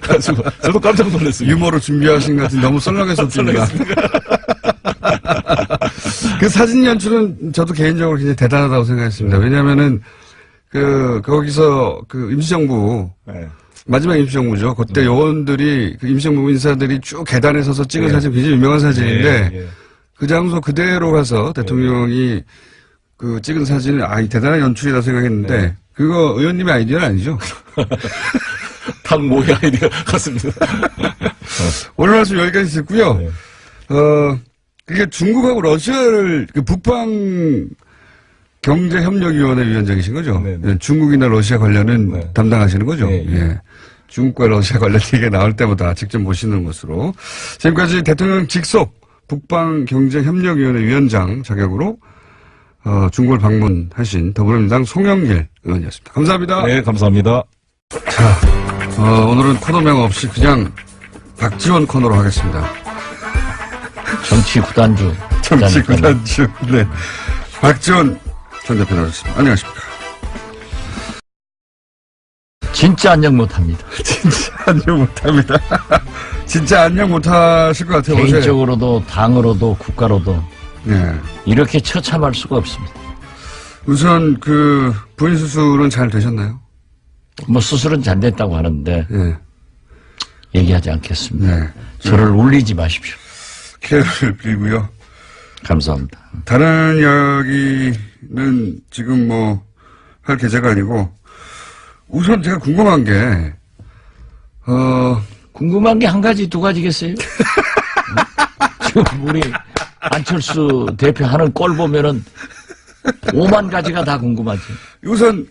그래가지고 저도 깜짝 놀랐습니다. 유머로 준비하신 것 같은 너무 썰렁해서 웃깁니다. 그 사진 연출은 저도 개인적으로 굉장히 대단하다고 생각했습니다. 왜냐하면은 거기서 임시정부 네. 마지막 임시정부죠. 그때 요원들이 임시정부 인사들이 쭉 계단에 서서 찍은 사진 굉장히 유명한 사진인데 그 장소 그대로 가서 대통령이 찍은 사진은 이 대단한 연출이다 생각했는데 그거 의원님의 아이디어는 아니죠? 탕모의 아이디어 같습니다. 오늘 말씀 여기까지 듣고요. 네. 그게 중국하고 러시아를 북방 경제협력위원회 위원장이신 거죠? 네네. 중국이나 러시아 관련은 담당하시는 거죠? 네. 예. 중국과 러시아 관련 얘기가 나올 때마다 직접 모시는 것으로 지금까지 대통령 직속 북방경제협력위원회 위원장 자격으로 중국을 방문하신 더불어민주당 송영길 의원이었습니다. 감사합니다. 네, 감사합니다. 자, 오늘은 코너명 없이 그냥 박지원 코너로 하겠습니다. 정치 구단주. 정치 구단주. 네. 박지원 전 대표 나오셨습니다. 안녕하십니까. 진짜 안녕 못합니다. 진짜 안녕 못합니다. 진짜 안녕 못하실 것 같아요. 개인적으로도 당으로도 국가로도 네. 이렇게 처참할 수가 없습니다. 우선 부인 수술은 잘 되셨나요? 뭐 수술은 잘 됐다고 하는데 네. 얘기하지 않겠습니다. 네. 저를 울리지 마십시오. 쾌를 빌고요. 감사합니다. 다른 이야기는 지금 할 계제가 아니고 우선 제가 궁금한 게, 궁금한 게 한 가지, 두 가지겠어요? 지금 우리 안철수 대표 하는 꼴 보면은 5만 가지가 다 궁금하지. 우선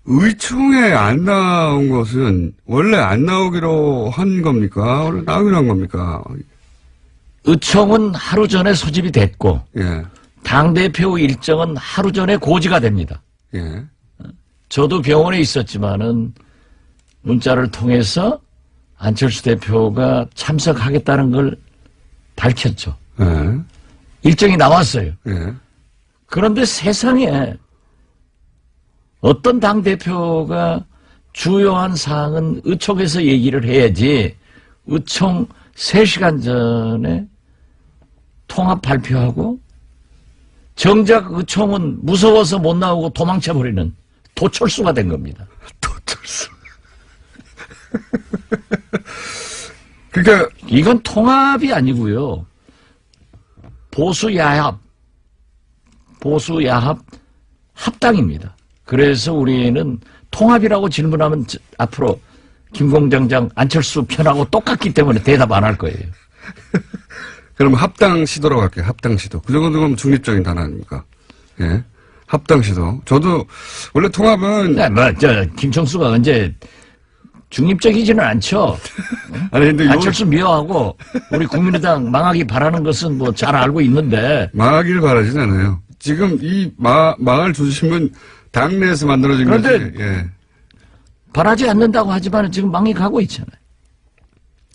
의총에 안 나온 것은 원래 안 나오기로 한 겁니까? 원래 나오기로 한 겁니까? 의총은 하루 전에 소집이 됐고, 예, 당대표 일정은 하루 전에 고지가 됩니다. 예. 저도 병원에 있었지만은 문자를 통해서 안철수 대표가 참석하겠다는 걸 밝혔죠. 예, 일정이 나왔어요. 예. 그런데 세상에 어떤 당대표가 주요한 사항은 의총에서 얘기를 해야지 의총 3시간 전에 통합 발표하고 정작 의총은 무서워서 못 나오고 도망쳐버리는 도철수가 된 겁니다. 도철수. 그러니까 이건 통합이 아니고요. 보수야합 합당입니다. 그래서 우리는 통합이라고 질문하면 앞으로 김공장장 안철수 편하고 똑같기 때문에 대답 안 할 거예요. 그럼 합당 시도라고 할게요. 합당 시도. 그 정도면 중립적인 단어 아닙니까? 예. 합당 시도. 저도 원래 통합은 네, 김청수가 언제 중립적이지는 않죠. 아니 근데 안철수 미워하고 우리 국민의당 망하기 바라는 것은 뭐 잘 알고 있는데 망하길 바라진 않아요. 지금 이 망할 조짐은 당내에서 만들어진 그런데 거지. 예. 바라지 않는다고 하지만 지금 망이 가고 있잖아요.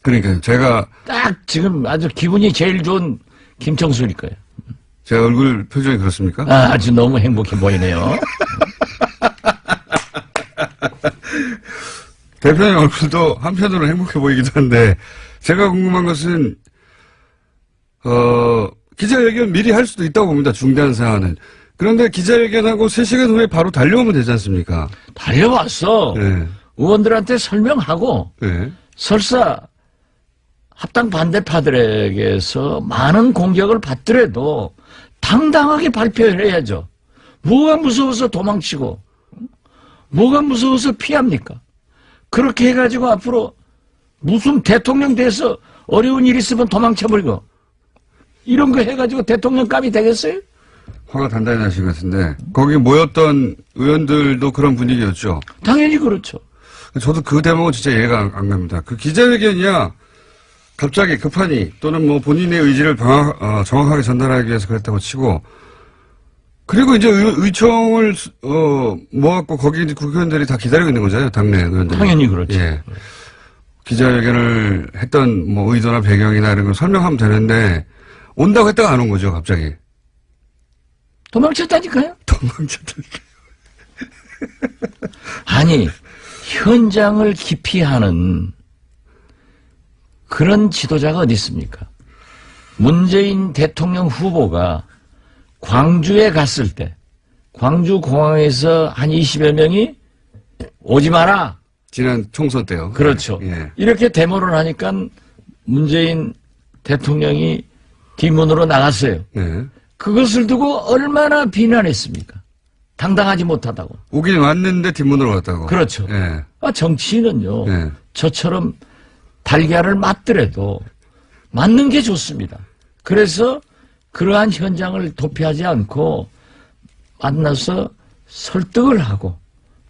그러니까 제가 딱 지금 아주 기분이 제일 좋은 김청수일 거예요. 제 얼굴 표정이 그렇습니까? 아주 너무 행복해 보이네요. 대표님 얼굴도 한편으로 행복해 보이기도 한데 제가 궁금한 것은 기자회견 미리 할 수도 있다고 봅니다. 중대한 사안은. 그런데 기자회견하고 3시간 후에 바로 달려오면 되지 않습니까? 달려왔어. 네. 의원들한테 설명하고 네. 설사 합당 반대파들에게서 많은 공격을 받더라도 당당하게 발표를 해야죠. 뭐가 무서워서 도망치고 뭐가 무서워서 피합니까? 그렇게 해가지고 앞으로 무슨 대통령 돼서 어려운 일 있으면 도망쳐버리고 이런 거 해가지고 대통령감이 되겠어요? 화가 단단히 나신 것 같은데 거기 모였던 의원들도 그런 분위기였죠. 당연히 그렇죠. 저도 그 대목은 진짜 이해가 안 갑니다. 그 기자회견이야 갑자기 급하니 또는 뭐 본인의 의지를 정확하게 전달하기 위해서 그랬다고 치고 그리고 이제 의총을 모았고 거기 이제 국회의원들이 다 기다리고 있는 거잖아요. 당내 의원들이. 당연히 그렇죠. 예. 기자회견을 했던 뭐 의도나 배경이나 이런 걸 설명하면 되는데 온다고 했다가 안 온 거죠. 갑자기. 도망쳤다니까요? 도망쳤다니까. 아니 현장을 기피하는 그런 지도자가 어디 있습니까? 문재인 대통령 후보가 광주에 갔을 때 광주 공항에서 한 20여 명이 오지 마라. 지난 총선 때요. 그렇죠. 예. 이렇게 데모를 하니까 문재인 대통령이 뒷문으로 나갔어요. 예. 그것을 두고 얼마나 비난했습니까? 당당하지 못하다고. 오긴 왔는데 뒷문으로 왔다고. 그렇죠. 예. 정치인은요. 예. 저처럼 달걀을 맞더라도 맞는 게 좋습니다. 그래서 그러한 현장을 도피하지 않고 만나서 설득을 하고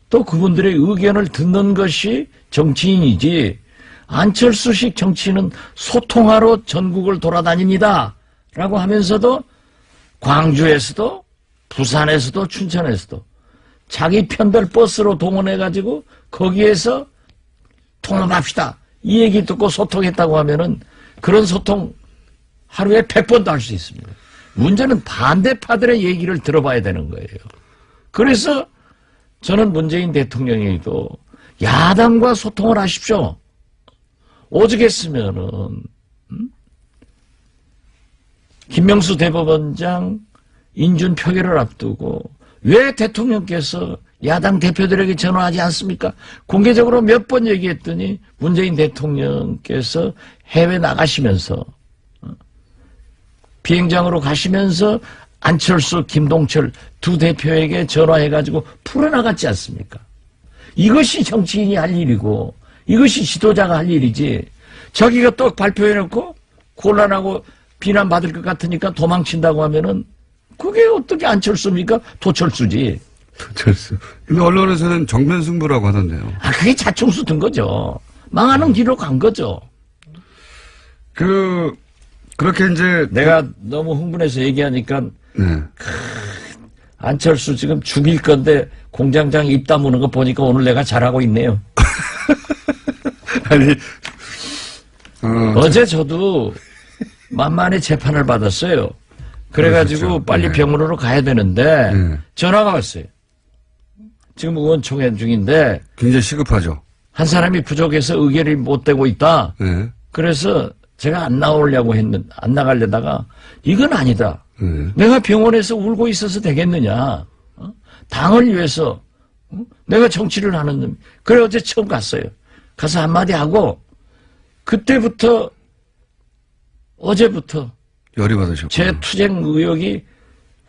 또 그분들의 의견을 듣는 것이 정치인이지 안철수식 정치인은 소통하러 전국을 돌아다닙니다. 라고 하면서도 광주에서도 부산에서도 춘천에서도 자기 편별 버스로 동원해가지고 거기에서 통합합시다. 이 얘기 듣고 소통했다고 하면은 그런 소통 하루에 100번도 할 수 있습니다. 문제는 반대파들의 얘기를 들어봐야 되는 거예요. 그래서 저는 문재인 대통령에게도 야당과 소통을 하십시오. 오죽했으면은 김명수 대법원장 인준 표결을 앞두고 왜 대통령께서 야당 대표들에게 전화하지 않습니까? 공개적으로 몇 번 얘기했더니 문재인 대통령께서 해외 나가시면서 비행장으로 가시면서 안철수, 김동철 두 대표에게 전화해가지고 풀어나갔지 않습니까? 이것이 정치인이 할 일이고 이것이 지도자가 할 일이지. 자기가 또 발표해놓고 곤란하고 비난받을 것 같으니까 도망친다고 하면은 그게 어떻게 안철수입니까? 도철수지. 도철수. 근데 언론에서는 정면승부라고 하던데요. 아, 그게 자충수 든 거죠. 망하는 길로 간 거죠. 그렇게 이제 내가 너무 흥분해서 얘기하니까 네. 안철수 지금 죽일 건데 공장장 입 다무는 거 보니까 오늘 내가 잘하고 있네요. 아니 어제 저도 만만히 재판을 받았어요. 그래가지고 그러셨죠. 빨리 네. 병원으로 가야 되는데 네. 전화가 왔어요. 지금 의원총회 중인데 굉장히 시급하죠. 한 사람이 부족해서 의결이 못 되고 있다. 네. 그래서 제가 안 나가려다가 이건 아니다. 네. 내가 병원에서 울고 있어서 되겠느냐. 당을 위해서 내가 정치를 하는 놈. 그래 어제 처음 갔어요. 가서 한마디 하고 그때부터 어제부터 열이 받으셨고 제 투쟁 의욕이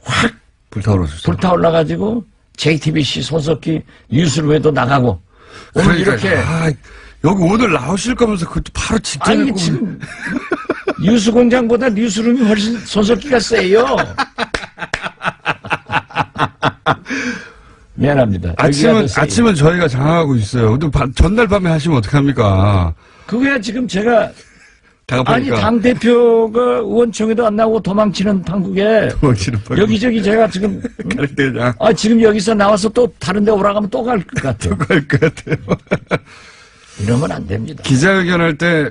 확 불타오르셨어요. 불타올라가지고 JTBC 손석희 뉴스룸에도 나가고 오늘 이렇게 여기 오늘 나오실 거면서 그 바로 직전에 아니 지금 뉴스공장보다 뉴스룸이 훨씬 손석희가 세요. 미안합니다. 아침은 저희가 장악하고 있어요. 근데 전날 밤에 하시면 어떡합니까? 그거야 지금 제가 아니 다가보니까 당대표가 의원총회도 안 나오고 도망치는 판국에 도망치는 판국. 여기저기 제가 지금 그냥 지금 여기서 나와서 또 다른 데 오라고 하면 또 갈 것 같아요. 갈 것 같아요. 이러면 안 됩니다. 기자회견할 때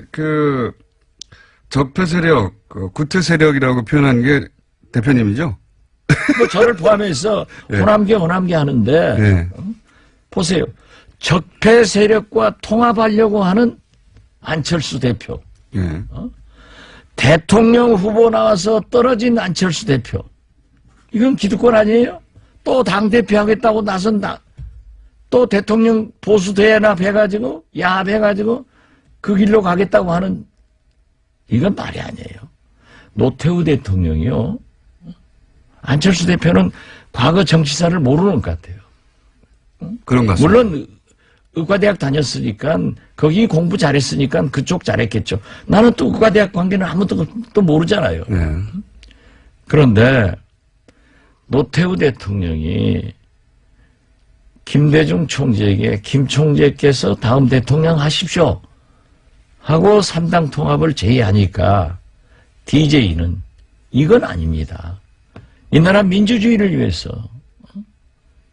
적폐 세력, 구태 세력이라고 표현한 게 대표님이죠? 뭐 저를 포함해서 예. 호남계 하는데 네. 보세요. 적폐 세력과 통합하려고 하는 안철수 대표. 예. 대통령 후보 나와서 떨어진 안철수 대표. 이건 기득권 아니에요? 또 당대표 하겠다고 나선다. 또 대통령 보수 대연합 해가지고 야합해가지고 그 길로 가겠다고 하는 이건 말이 아니에요. 노태우 대통령이요. 안철수 대표는 과거 정치사를 모르는 것 같아요. 그런 것 같습니다. 물론 의과대학 다녔으니까 거기 공부 잘했으니까 그쪽 잘했겠죠. 나는 또 의과대학 관계는 아무도 또 모르잖아요. 네. 그런데 노태우 대통령이 김대중 총재에게 김 총재께서 다음 대통령 하십시오 하고 3당 통합을 제의하니까 DJ는 이건 아닙니다. 이 나라 민주주의를 위해서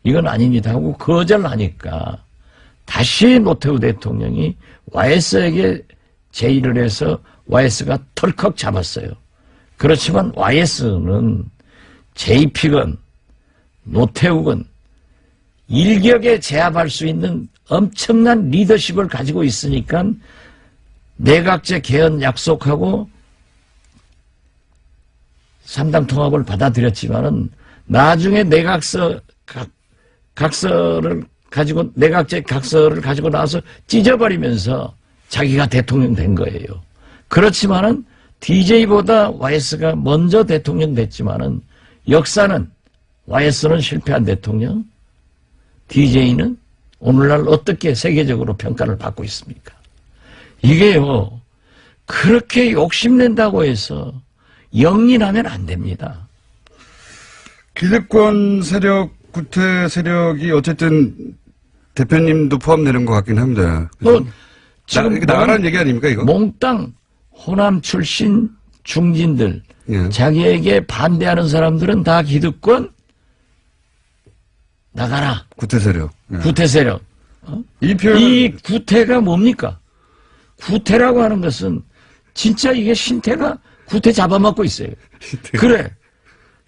이건 아닙니다 하고 거절하니까 다시 노태우 대통령이 YS에게 제의를 해서 YS가 털컥 잡았어요. 그렇지만 YS는 JP건 노태우건 일격에 제압할 수 있는 엄청난 리더십을 가지고 있으니까 내각제 개헌 약속하고 3당 통합을 받아들였지만은 나중에 각서를 가지고 내각제 각서를 가지고 나와서 찢어버리면서 자기가 대통령 된 거예요. 그렇지만은 DJ보다 YS가 먼저 대통령 됐지만은 역사는 YS는 실패한 대통령, DJ는 오늘날 어떻게 세계적으로 평가를 받고 있습니까? 이게요, 그렇게 욕심낸다고 해서 영린하면 안 됩니다. 기득권 세력, 구태 세력이 어쨌든 대표님도 포함되는 것 같긴 합니다. 지금 나가라는 얘기 아닙니까, 이거? 몽땅 호남 출신 중진들, 예. 자기에게 반대하는 사람들은 다 기득권 나가라. 구태 세력. 예. 구태 세력. 이 표현 이 구태가 뭡니까? 구태라고 하는 것은 진짜 이게 신태가 구태 잡아먹고 있어요. 그래.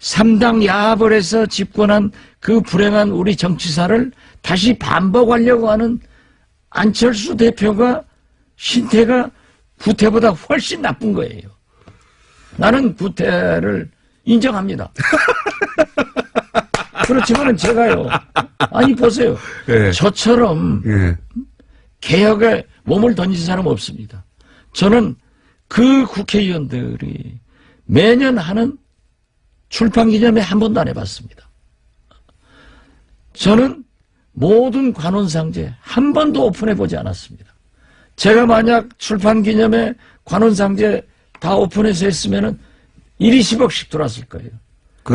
3당 야합을 해서 집권한 그 불행한 우리 정치사를 다시 반복하려고 하는 안철수 대표가 신태가 구태보다 훨씬 나쁜 거예요. 나는 구태를 인정합니다. 그렇지만은 제가요. 아니 보세요. 예. 저처럼 예. 개혁에 몸을 던진 사람 없습니다. 저는 그 국회의원들이 매년 하는 출판기념회 한 번도 안 해봤습니다. 저는 모든 관훈상제 한 번도 오픈해보지 않았습니다. 제가 만약 출판 기념회 관훈상제 다 오픈해서 했으면은 1이 10억씩 들어왔을 거예요.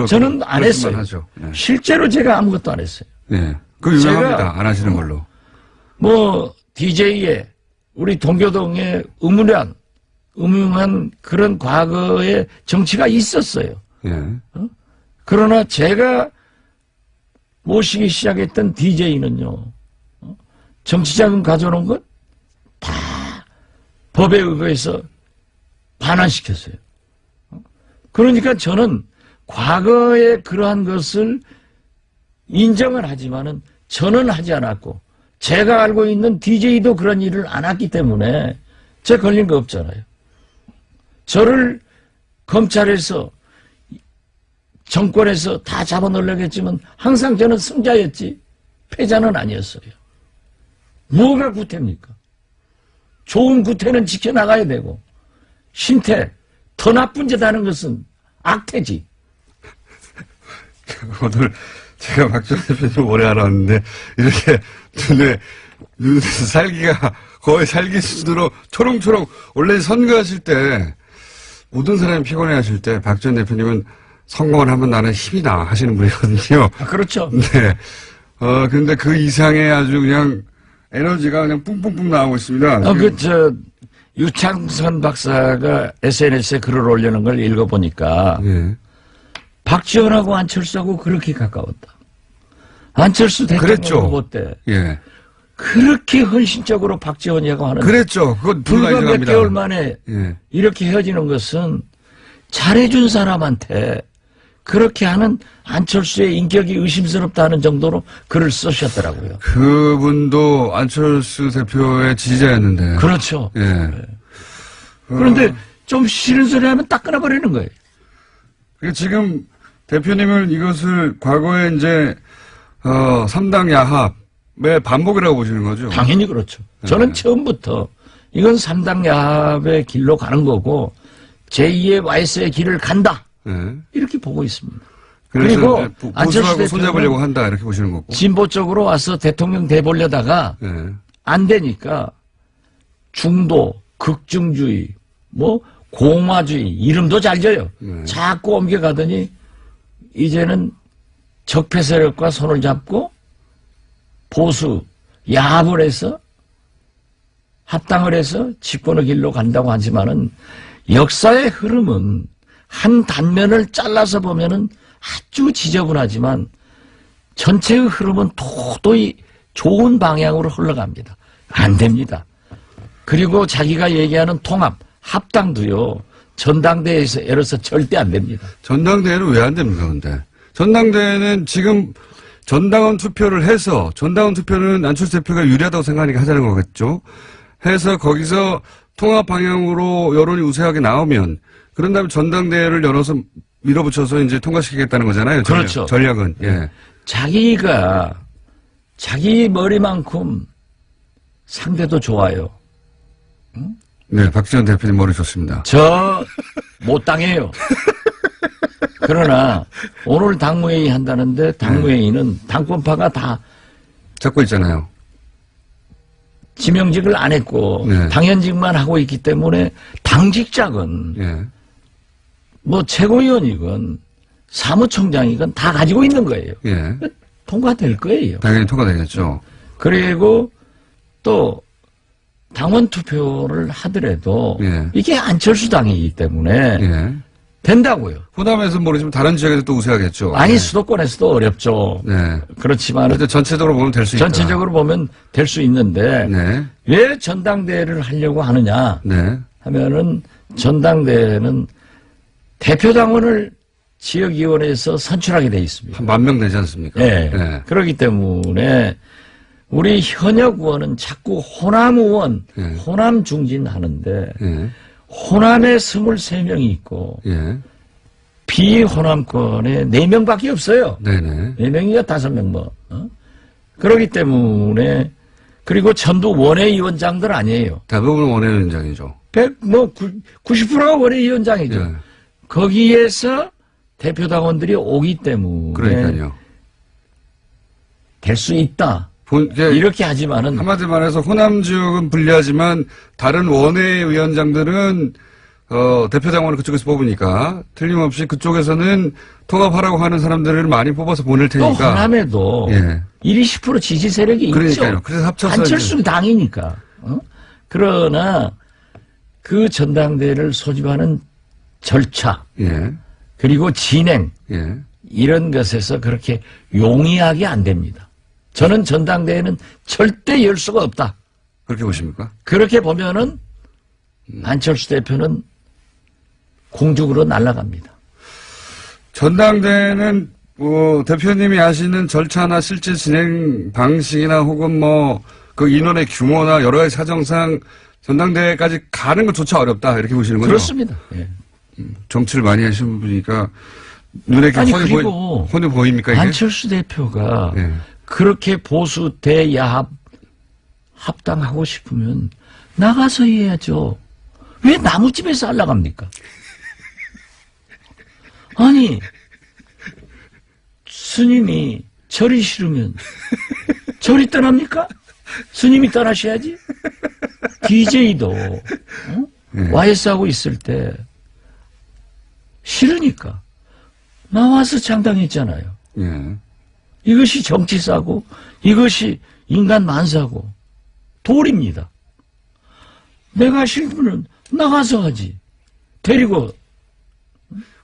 저는 안 했어요. 하죠. 예. 실제로 제가 아무것도 안 했어요. 예. 그 유명합니다. 제가 안 하시는 걸로. 뭐 DJ에 우리 동교동에 음흉한 그런 과거의 정치가 있었어요. 예. 그러나 제가 모시기 시작했던 DJ는요, 정치자금 가져오는 것 다 법에 의거해서 반환시켰어요. 그러니까 저는 과거에 그러한 것을 인정을 하지만은 저는 하지 않았고, 제가 알고 있는 DJ도 그런 일을 안 했기 때문에 제 걸린 거 없잖아요. 저를 검찰에서 정권에서 다 잡아넣으려고 했지만 항상 저는 승자였지 패자는 아니었어요. 뭐가 구태입니까? 좋은 구태는 지켜나가야 되고 신태, 더 나쁜 짓 하는 것은 악태지. 오늘 제가 박지원 대표님 오래 알았는데 이렇게 눈에서 살기가 거의 살기 수준으로 초롱초롱. 원래 선거하실 때 모든 사람이 피곤해하실 때 박지원 대표님은 선거만 하면 나는 힘이 나 하시는 분이거든요. 그렇죠. 네. 근데 그 이상의 아주 그냥 에너지가 그냥 뿜뿜뿜 나오고 있습니다. 유창선 박사가 SNS에 글을 올리는 걸 읽어보니까 예. 박지원하고 안철수하고 그렇게 가까웠다. 안철수 대통령 그랬죠. 후보 때 예. 그렇게 헌신적으로 박지원이라고 하는 그랬죠. 그건 불과 몇 인정합니다. 개월 만에 예. 이렇게 헤어지는 것은 잘해준 사람한테 그렇게 하는 안철수의 인격이 의심스럽다는 정도로 글을 쓰셨더라고요. 그분도 안철수 대표의 지지자였는데. 그렇죠. 예. 그런데 좀 싫은 소리 하면 딱 끊어버리는 거예요. 그러니까 지금 대표님은 이것을 과거에 이제 3당 야합의 반복이라고 보시는 거죠? 당연히 그렇죠. 저는 처음부터 이건 3당 야합의 길로 가는 거고 제2의 YS의 길을 간다. 예. 이렇게 보고 있습니다. 그리고 그리고 안철수 보수하고 손잡으려고 대표는 한다 이렇게 보시는 거고. 진보 쪽으로 와서 대통령 돼보려다가 예. 안 되니까 중도, 극중주의, 뭐 공화주의 이름도 잘 져요. 자꾸 옮겨가더니 이제는 적폐 세력과 손을 잡고 보수 야합을 해서 합당을 해서 집권의 길로 간다고 하지만은 역사의 흐름은 한 단면을 잘라서 보면은 아주 지저분하지만 전체의 흐름은 도저히 좋은 방향으로 흘러갑니다. 안 됩니다. 그리고 자기가 얘기하는 통합, 합당도요, 전당대회에서 에러서 절대 안 됩니다. 전당대회는 왜 안 됩니까, 근데? 전당대회는 지금 전당원 투표를 해서, 전당원 투표는 안철수 대표가 유리하다고 생각하니까 하자는 거겠죠? 해서 거기서 통합 방향으로 여론이 우세하게 나오면, 그런 다음에 전당대회를 열어서 밀어붙여서 이제 통과시키겠다는 거잖아요. 그렇죠. 전략은. 예. 자기가 자기 머리만큼 상대도 좋아요. 네, 박지원 대표님 머리 좋습니다. 저 못 당해요. 그러나 오늘 당무회의 한다는데 당무회의는 당권파가 다 잡고 있잖아요. 지명직을 안 했고 네. 당연직만 하고 있기 때문에 당직자건 예. 뭐 최고위원이건 사무총장이건 다 가지고 있는 거예요. 예. 통과될 거예요. 당연히 통과되겠죠. 그리고 또 당원 투표를 하더라도 예. 이게 안철수 당이기 때문에 예. 된다고요. 호남에서 모르지만 다른 지역에서 또 우세하겠죠. 아니 네. 수도권에서도 어렵죠. 네. 그렇지만 근데 전체적으로 보면 될 수 있다. 전체적으로 보면 될 수 있는데 네. 왜 전당대회를 하려고 하느냐 네. 하면은 전당대회는 대표당원을 지역위원회에서 선출하게 돼 있습니다. 한 10,000명 되지 않습니까? 예. 네. 그렇기 때문에 우리 현역 의원은 자꾸 호남 의원, 예. 호남 중진하는데 예. 호남에 23명이 있고 예. 비호남권에 4명밖에 없어요. 네네. 4명이야 5명 뭐. 그렇기 때문에 그리고 전부 원외위원장들 아니에요. 대부분 원외위원장이죠. 90%가 원외위원장이죠. 예. 거기에서 대표당원들이 오기 때문에 그러니까요. 될 수 있다. 이렇게 하지만은 한마디로 말해서 호남 지역은 불리하지만 다른 원외 위원장들은 대표당원을 그쪽에서 뽑으니까 틀림없이 그쪽에서는 통합하라고 하는 사람들을 많이 뽑아서 보낼 또 테니까. 호남에도 예. 20% 지지 세력이 그러니까요. 있죠. 그래서 합쳐서 안철수 당이니까. 그러나 그 전당대회를 소집하는 절차 예. 그리고 진행 예. 이런 것에서 그렇게 용이하게 안 됩니다. 저는 전당대회는 절대 열 수가 없다. 그렇게 보십니까? 그렇게 보면은 안철수 대표는 공중으로 날아갑니다. 전당대회는 대표님이 아시는 절차나 실제 진행 방식이나 혹은 그 인원의 규모나 여러 가지 사정상 전당대회까지 가는 것조차 어렵다 이렇게 보시는 거죠? 그렇습니다. 예. 정치를 많이 하시는 분이니까 눈에 이렇게 아니, 훤히, 그리고 훤히 보입니까 이게? 안철수 대표가 예. 그렇게 보수 대야합 합당하고 싶으면 나가서 해야죠. 왜 나무집에서 알라갑니까? 아니 스님이 절이 싫으면 절이 떠납니까? 스님이 떠나셔야지. DJ도 YS하고 있을 때 싫으니까 나와서 창당했잖아요. 예. 이것이 정치사고 이것이 인간 만사고 도리입니다. 내가 싫으면 나가서 하지. 데리고.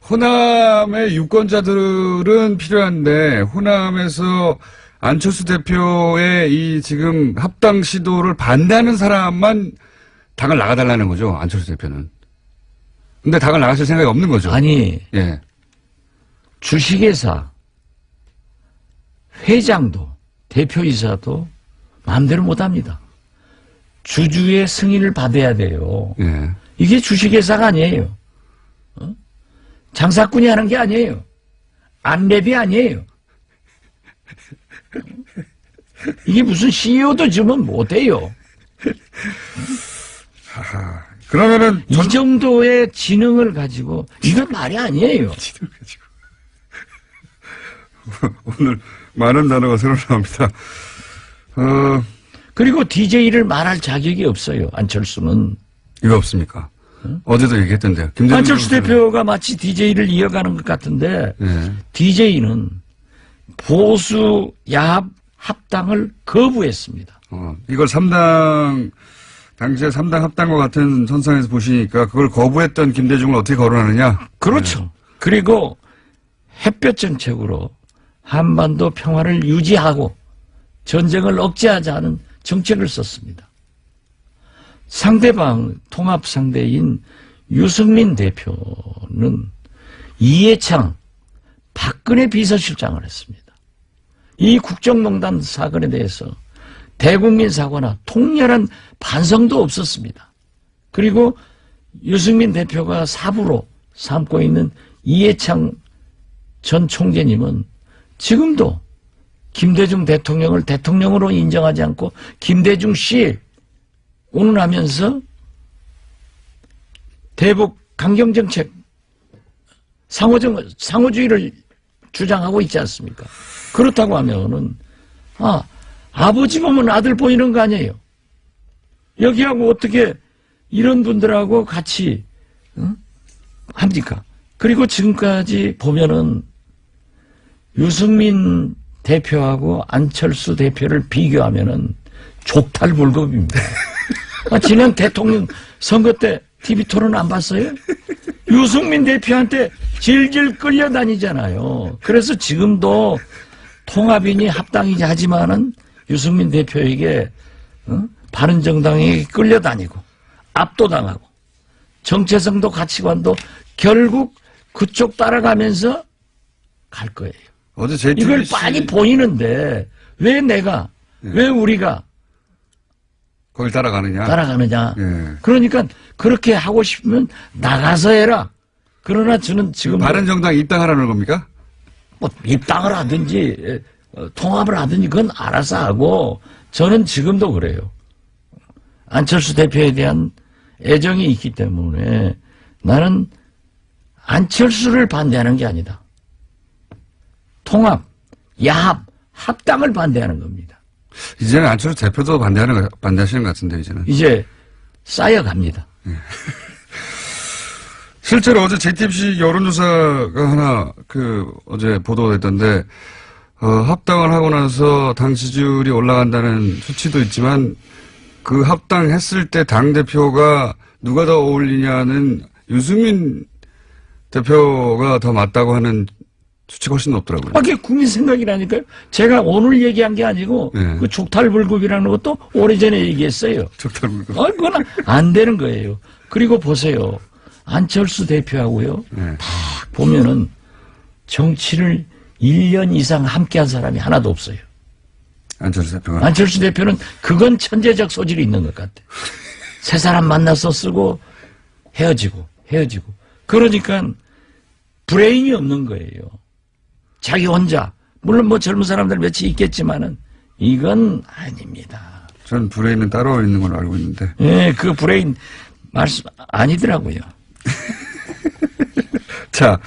호남의 유권자들은 필요한데 호남에서 안철수 대표의 이 지금 합당 시도를 반대하는 사람만 당을 나가달라는 거죠. 안철수 대표는. 근데 당을 나가실 생각이 없는 거죠. 아니 예. 주식회사 회장도 대표이사도 마음대로 못합니다. 주주의 승인을 받아야 돼요. 예. 이게 주식회사가 아니에요. 장사꾼이 하는 게 아니에요. 안랩이 아니에요. 이게 무슨 CEO도 주면 못해요. 그러면은 이 정도의 지능을 가지고 이건 말이 아니에요. 오늘 많은 단어가 새로 나옵니다. 그리고 DJ를 말할 자격이 없어요. 안철수는. 이거 없습니까? 어제도 얘기했던데요. 김대중 안철수 교수는. 대표가 마치 DJ를 이어가는 것 같은데 예. DJ는 보수 야합 합당을 거부했습니다. 이걸 3당 당시에 3당 합당과 같은 선상에서 보시니까 그걸 거부했던 김대중을 어떻게 거론하느냐? 그렇죠. 그리고 햇볕 정책으로 한반도 평화를 유지하고 전쟁을 억제하자는 정책을 썼습니다. 상대방 통합 상대인 유승민 대표는 이해창 박근혜 비서실장을 했습니다. 이 국정농단 사건에 대해서 대국민 사과나 통렬한 반성도 없었습니다. 그리고 유승민 대표가 사부로 삼고 있는 이해창 전 총재님은 지금도 김대중 대통령을 대통령으로 인정하지 않고 김대중 씨 운운하면서 대북 강경정책 상호주의를 주장하고 있지 않습니까? 그렇다고 하면은 아버지 보면 아들 보이는 거 아니에요. 여기하고 어떻게 이런 분들하고 같이 합니까? 그리고 지금까지 보면은 유승민 대표하고 안철수 대표를 비교하면은 족탈불급입니다. 지난 대통령 선거 때 TV 토론 안 봤어요? 유승민 대표한테 질질 끌려다니잖아요. 그래서 지금도 통합이니 합당이니 하지만은 유승민 대표에게 바른정당에 끌려다니고 압도당하고 정체성도 가치관도 결국 그쪽 따라가면서 갈 거예요. 어제 JTBC 이걸 빤히 보이는데 왜 내가 왜 우리가 거길 따라가느냐? 따라가느냐. 예. 그러니까 그렇게 하고 싶으면 나가서 해라. 그러나 저는 지금 바른정당 입당하라는 겁니까? 뭐 입당을 하든지 통합을 하든지 그건 알아서 하고 저는 지금도 그래요. 안철수 대표에 대한 애정이 있기 때문에 나는 안철수를 반대하는 게 아니다. 통합, 야합, 합당을 반대하는 겁니다. 이제는 안철수 대표도 반대하시는 것 같은데, 이제는. 이제 쌓여갑니다. 실제로 어제 JTBC 여론조사가 하나, 어제 보도가 됐던데, 합당을 하고 나서 당 지지율이 올라간다는 수치도 있지만, 그 합당했을 때 당대표가 누가 더 어울리냐는 유승민 대표가 더 맞다고 하는 수치가 훨씬 높더라고요. 그게 국민 생각이라니까요. 제가 오늘 얘기한 게 아니고 네. 그 족탈불급이라는 것도 오래전에 얘기했어요. 적당불급. 그건 안 되는 거예요. 그리고 보세요. 안철수 대표하고요. 네. 딱 보면은 정치를 1년 이상 함께한 사람이 하나도 없어요. 안철수 대표가. 안철수 대표는 그건 천재적 소질이 있는 것 같아. 새 사람 만나서 쓰고 헤어지고. 그러니까 브레인이 없는 거예요. 자기 혼자. 물론 뭐 젊은 사람들 몇이 있겠지만은 이건 아닙니다. 전 브레인은 따로 있는 걸로 알고 있는데. 예, 그 브레인 말씀 아니더라고요. 자,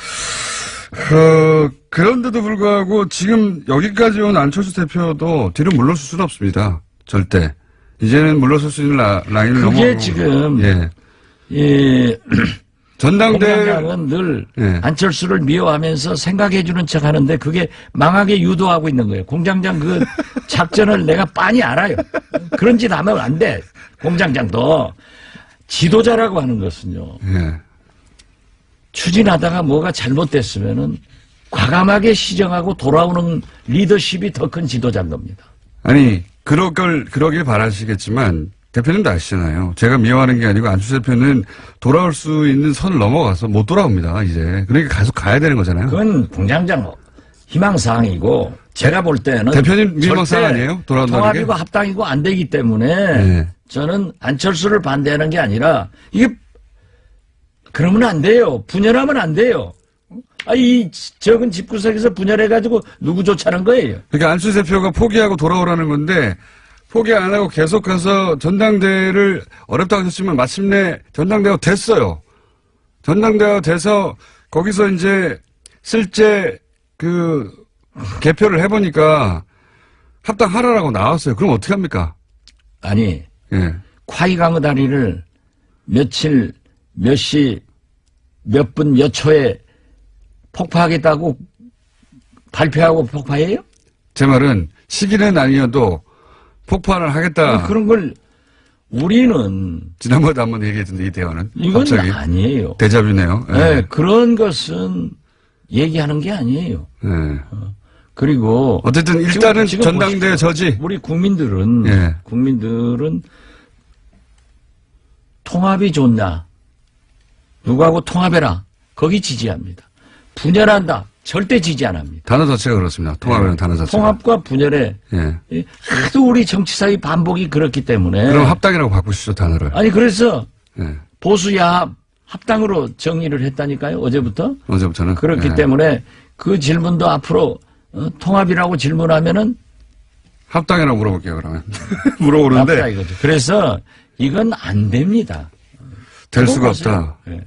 그런데도 불구하고 지금 여기까지 온 안철수 대표도 뒤로 물러설 수는 없습니다. 절대. 이제는 물러설 수 있는 라인을 넘어가고. 그게 지금 예. 예, 전당대 공장장은 늘 예. 안철수를 미워하면서 생각해주는 척하는데 그게 망하게 유도하고 있는 거예요. 공장장 그 작전을 내가 빤히 알아요. 그런 짓 하면 안 돼. 공장장도 지도자라고 하는 것은요. 예. 추진하다가 뭐가 잘못됐으면은 과감하게 시정하고 돌아오는 리더십이 더 큰 지도자인 겁니다. 아니, 그러길 바라시겠지만, 대표님도 아시잖아요. 제가 미워하는 게 아니고, 안철수 대표는 돌아올 수 있는 선을 넘어가서 못 돌아옵니다, 이제. 그러니까 계속 가야 되는 거잖아요. 그건 공장장 희망사항이고, 제가 볼 때는. 대표님 희망사항 아니에요? 돌아온다는 통합이고 게? 합당이고 안 되기 때문에, 네. 저는 안철수를 반대하는 게 아니라, 이게, 그러면 안 돼요. 분열하면 안 돼요. 이 적은 집구석에서 분열해가지고 누구 쫓아는 거예요. 그러니까 안철수 대표가 포기하고 돌아오라는 건데 포기 안 하고 계속해서 전당대회를 어렵다고 하셨지만 마침내 전당대회가 됐어요. 전당대회가 돼서 거기서 이제 실제 개표를 해보니까 합당하라라고 나왔어요. 그럼 어떻게 합니까? 아니, 예. 콰이강의 다리를 며칠, 몇 시, 몇 분, 몇 초에 폭파하겠다고 발표하고 폭파해요? 제 말은 시기는 아니어도 폭발을 하겠다. 그런 걸 우리는 지난번에 한번 얘기했는데 이 대화는 이건 갑자기 아니에요. 데자뷰네요. 예. 네, 그런 것은 얘기하는 게 아니에요. 예. 그리고 어쨌든 일단은 지금 전당대회 보십시오. 저지. 우리 국민들은 예. 통합이 좋나? 누구하고 통합해라. 거기 지지합니다. 분열한다. 절대 지지 안 합니다. 단어 자체가 그렇습니다. 통합이라는 단어 자체가. 통합과 분열에 예. 하도 우리 정치사의 반복이 그렇기 때문에. 그럼 합당이라고 바꾸시죠, 단어를. 아니 그래서 예. 보수야합 합당으로 정리를 했다니까요. 어제부터. 어제부터는. 그렇기 예. 때문에 그 질문도 앞으로 통합이라고 질문하면은 합당이라고 물어볼게요, 그러면. 물어보는데 합당 이거죠. 그래서 이건 안 됩니다. 될 수가 보세요. 없다. 예.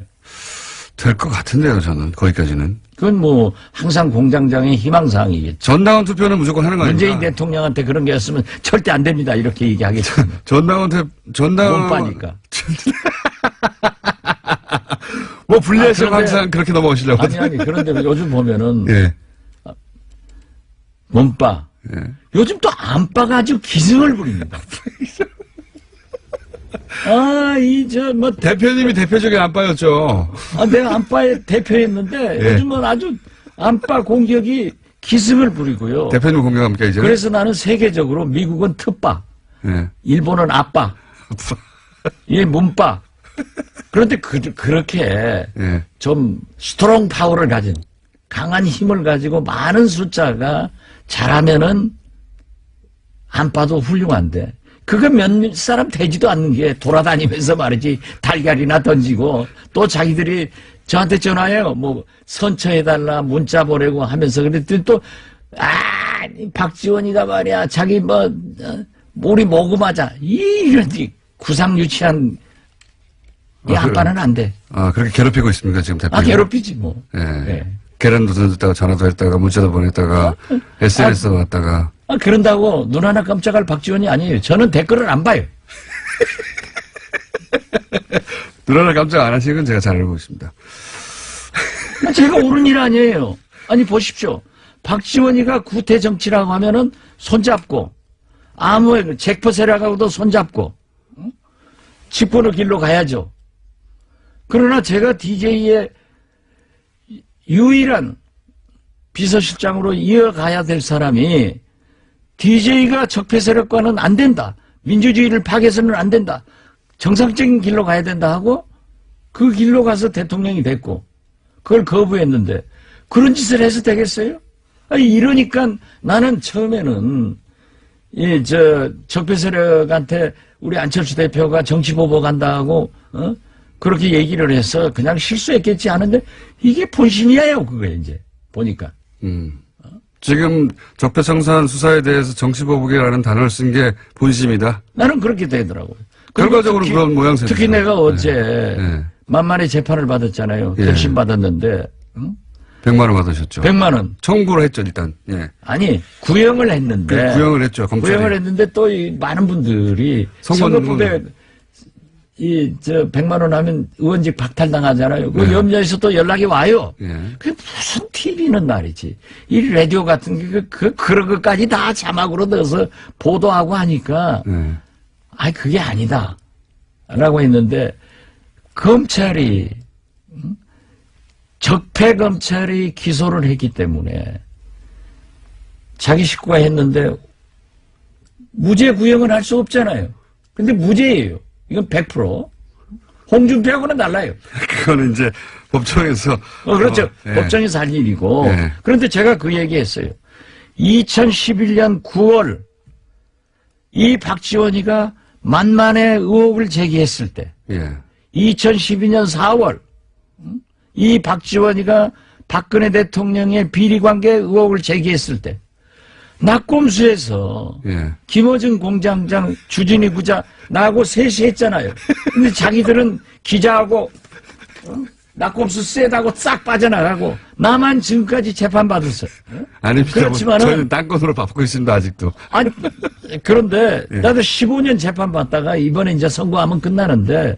될 것 같은데요, 저는. 거기까지는. 그건 뭐 항상 공장장의 희망사항이겠죠. 전당원 투표는 무조건 하는 거 아닙니까? 문재인 대통령한테 그런 게 있으면 절대 안 됩니다. 이렇게 얘기하겠죠. 전당원 몸빠니까. 뭐 불리해서 그런데- 항상 그렇게 넘어오시려고. 아니 그런데 요즘 보면은 예. 몸빠. 예. 요즘 또 안빠가 아주 기승을 부립니다. 대표님이 대표적인 안빠였죠. 내가 안빠의 대표였는데 예. 요즘은 아주 안빠 공격이 기승을 부리고요. 대표님 공격합니까, 이제? 그래서 나는 세계적으로 미국은 특빠, 예. 일본은 아빠, 이 문빠. 그런데 그렇게 예. 좀 스트롱 파워를 가진 강한 힘을 가지고 많은 숫자가 잘하면은 안빠도 훌륭한데 그거 몇 사람 되지도 않는 게 돌아다니면서 말이지 달걀이나 던지고 또 자기들이 저한테 전화해요. 뭐 선처해달라 문자 보내고 하면서 그랬더니 또 박지원이가 말이야 자기 우리 모금하자 이런 구상유치한 이 아빠는 안 돼. 그렇게 괴롭히고 있습니까, 지금 대표님? 괴롭히지 뭐. 예. 네. 계란도 던졌다가 전화도 했다가 문자도 보냈다가 SNS도 왔다가. 그런다고 눈 하나 깜짝할 박지원이 아니에요. 저는 댓글을 안 봐요. 누나를 깜짝 안 하시는 건 제가 잘 알고 있습니다. 제가 옳은 일 아니에요. 아니 보십시오. 박지원이가 구태 정치라고 하면은 손잡고 아무 잭퍼 세력하고도 손잡고 집권의 길로 가야죠. 그러나 제가 DJ의 유일한 비서실장으로 이어가야 될 사람이 DJ가 적폐 세력과는 안 된다. 민주주의를 파괴해서는 안 된다. 정상적인 길로 가야 된다 하고 그 길로 가서 대통령이 됐고 그걸 거부했는데 그런 짓을 해서 되겠어요? 아니, 이러니까 나는 처음에는 적폐 세력한테 우리 안철수 대표가 정치 보복한다고 그렇게 얘기를 해서 그냥 실수했겠지 하는데 이게 본심이에요. 그거 이제 보니까. 지금 적폐청산 수사에 대해서 정치보복이라는 단어를 쓴 게 본심이다. 나는 그렇게 되더라고요. 결과적으로 그런 모양새죠. 특히 내가 어제 네. 만만히 재판을 받았잖아요. 예. 격심 받았는데 100만 원 받으셨죠. 100만 원. 청구를 했죠, 일단. 예. 아니 구형을 했는데 구형을 했죠, 검찰이. 구형을 했는데 또 이 많은 분들이 선거법에 100만 원 하면 의원직 박탈당하잖아요. 그 네. 염려해서 또 연락이 와요. 예. 그게 무슨 TV는 말이지. 이 라디오 같은 게 그런 것까지 다 자막으로 넣어서 보도하고 하니까 예. 아니 그게 아니다. 라고 했는데 검찰이 적폐 검찰이 기소를 했기 때문에 자기 식구가 했는데 무죄 구형은 할 수 없잖아요. 근데 무죄예요. 이건 100%. 홍준표하고는 달라요. 그거는 이제 법정에서. 그렇죠. 예. 법정에서 할 일이고. 예. 그런데 제가 그 얘기했어요. 2011년 9월 이 박지원이가 만만의 의혹을 제기했을 때 예. 2012년 4월 이 박지원이가 박근혜 대통령의 비리관계 의혹을 제기했을 때 낙곰수에서 예. 김어준 공장장 주진희 부자 나하고 셋이 했잖아요. 근데 자기들은 기자하고 낙곰수 세다고 싹 빠져나가고 나만 지금까지 재판받았어요. 아닙니다. 그렇지만은- 저희는 딴 건으로 바쁘고 있습니다, 아직도. 아니 그런데 예. 나도 15년 재판받다가 이번에 이제 선고하면 끝나는데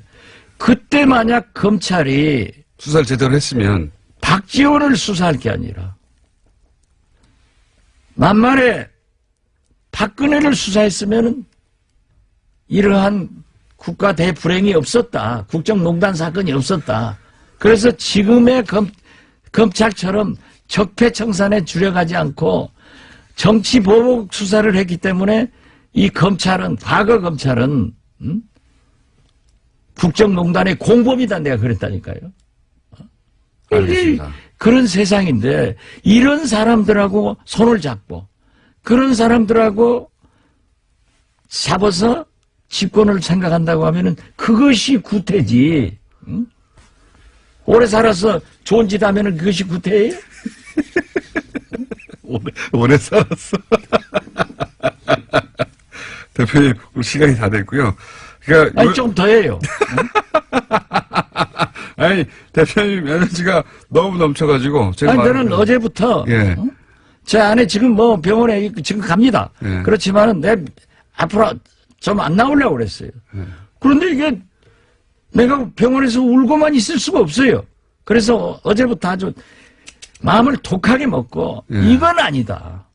그때 만약 검찰이 수사를 제대로 했으면. 박지원을 수사할 게 아니라 만만에 박근혜를 수사했으면은 이러한 국가 대불행이 없었다. 국정농단 사건이 없었다. 그래서 지금의 검찰처럼 적폐청산에 주력하지 않고 정치 보복 수사를 했기 때문에 이 검찰은 과거 검찰은 국정농단의 공범이다 내가 그랬다니까요. 알겠습니다. 그런 세상인데 이런 사람들하고 손을 잡고 그런 사람들하고 잡아서 집권을 생각한다고 하면은 그것이 구태지. 응? 오래 살아서 좋은 짓 하면은 그것이 구태예요? 오래 살았어. 대표님, 우리 시간이 다 됐고요. 그러니까 아니 좀 더 해요. 아니, 대표님 에너지가 너무 넘쳐가지고 제가 아니 저는 어제부터 예. 제 아내 지금 뭐 병원에 지금 갑니다. 예. 그렇지만은 내 앞으로 좀 안 나오려고 그랬어요. 그런데 이게 내가 병원에서 울고만 있을 수가 없어요. 그래서 어제부터 아주 마음을 독하게 먹고 예. 이건 아니다.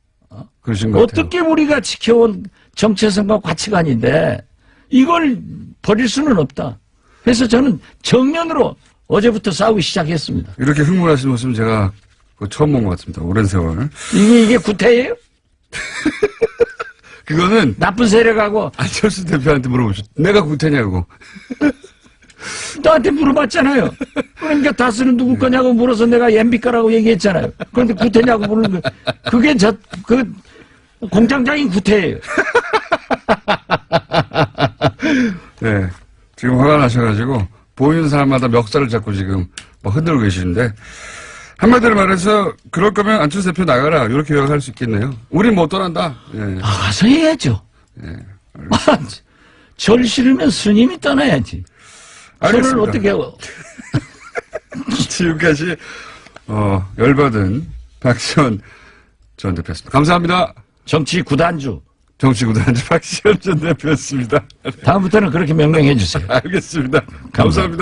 그러신 것 같아요. 어떻게 우리가 지켜온 정체성과 가치관인데 이걸 버릴 수는 없다. 그래서 저는 정면으로 어제부터 싸우기 시작했습니다. 이렇게 흥분하신 모습은 제가 처음 본 것 같습니다. 오랜 세월. 이게 구태예요? 그거는 나쁜 세력하고 안철수 대표한테 물어보셨. 내가 구태냐고. 나한테 물어봤잖아요. 그러니까 다스는 누구 거냐고 물어서 내가 MB가라고 얘기했잖아요. 그런데 구태냐고 물는 거. 그게 그 공장장인 구태예요. 네. 지금 화가 나셔가지고 보이는 사람마다 멱살을 잡고 지금 막 흔들고 계시는데 한마디로 말해서 그럴 거면 안철수 대표 나가라 이렇게 요약할 수 있겠네요. 우린 못 떠난다. 예. 가서 해야죠. 절 싫으면 스님이 떠나야지. 저를 알겠습니다. 어떻게 지금까지 열받은 박지원 전 대표였습니다. 감사합니다. 정치 구단주. 정치구단 박시현 전 대표였습니다. 다음부터는 그렇게 명명해 주세요. 알겠습니다. 감사합니다.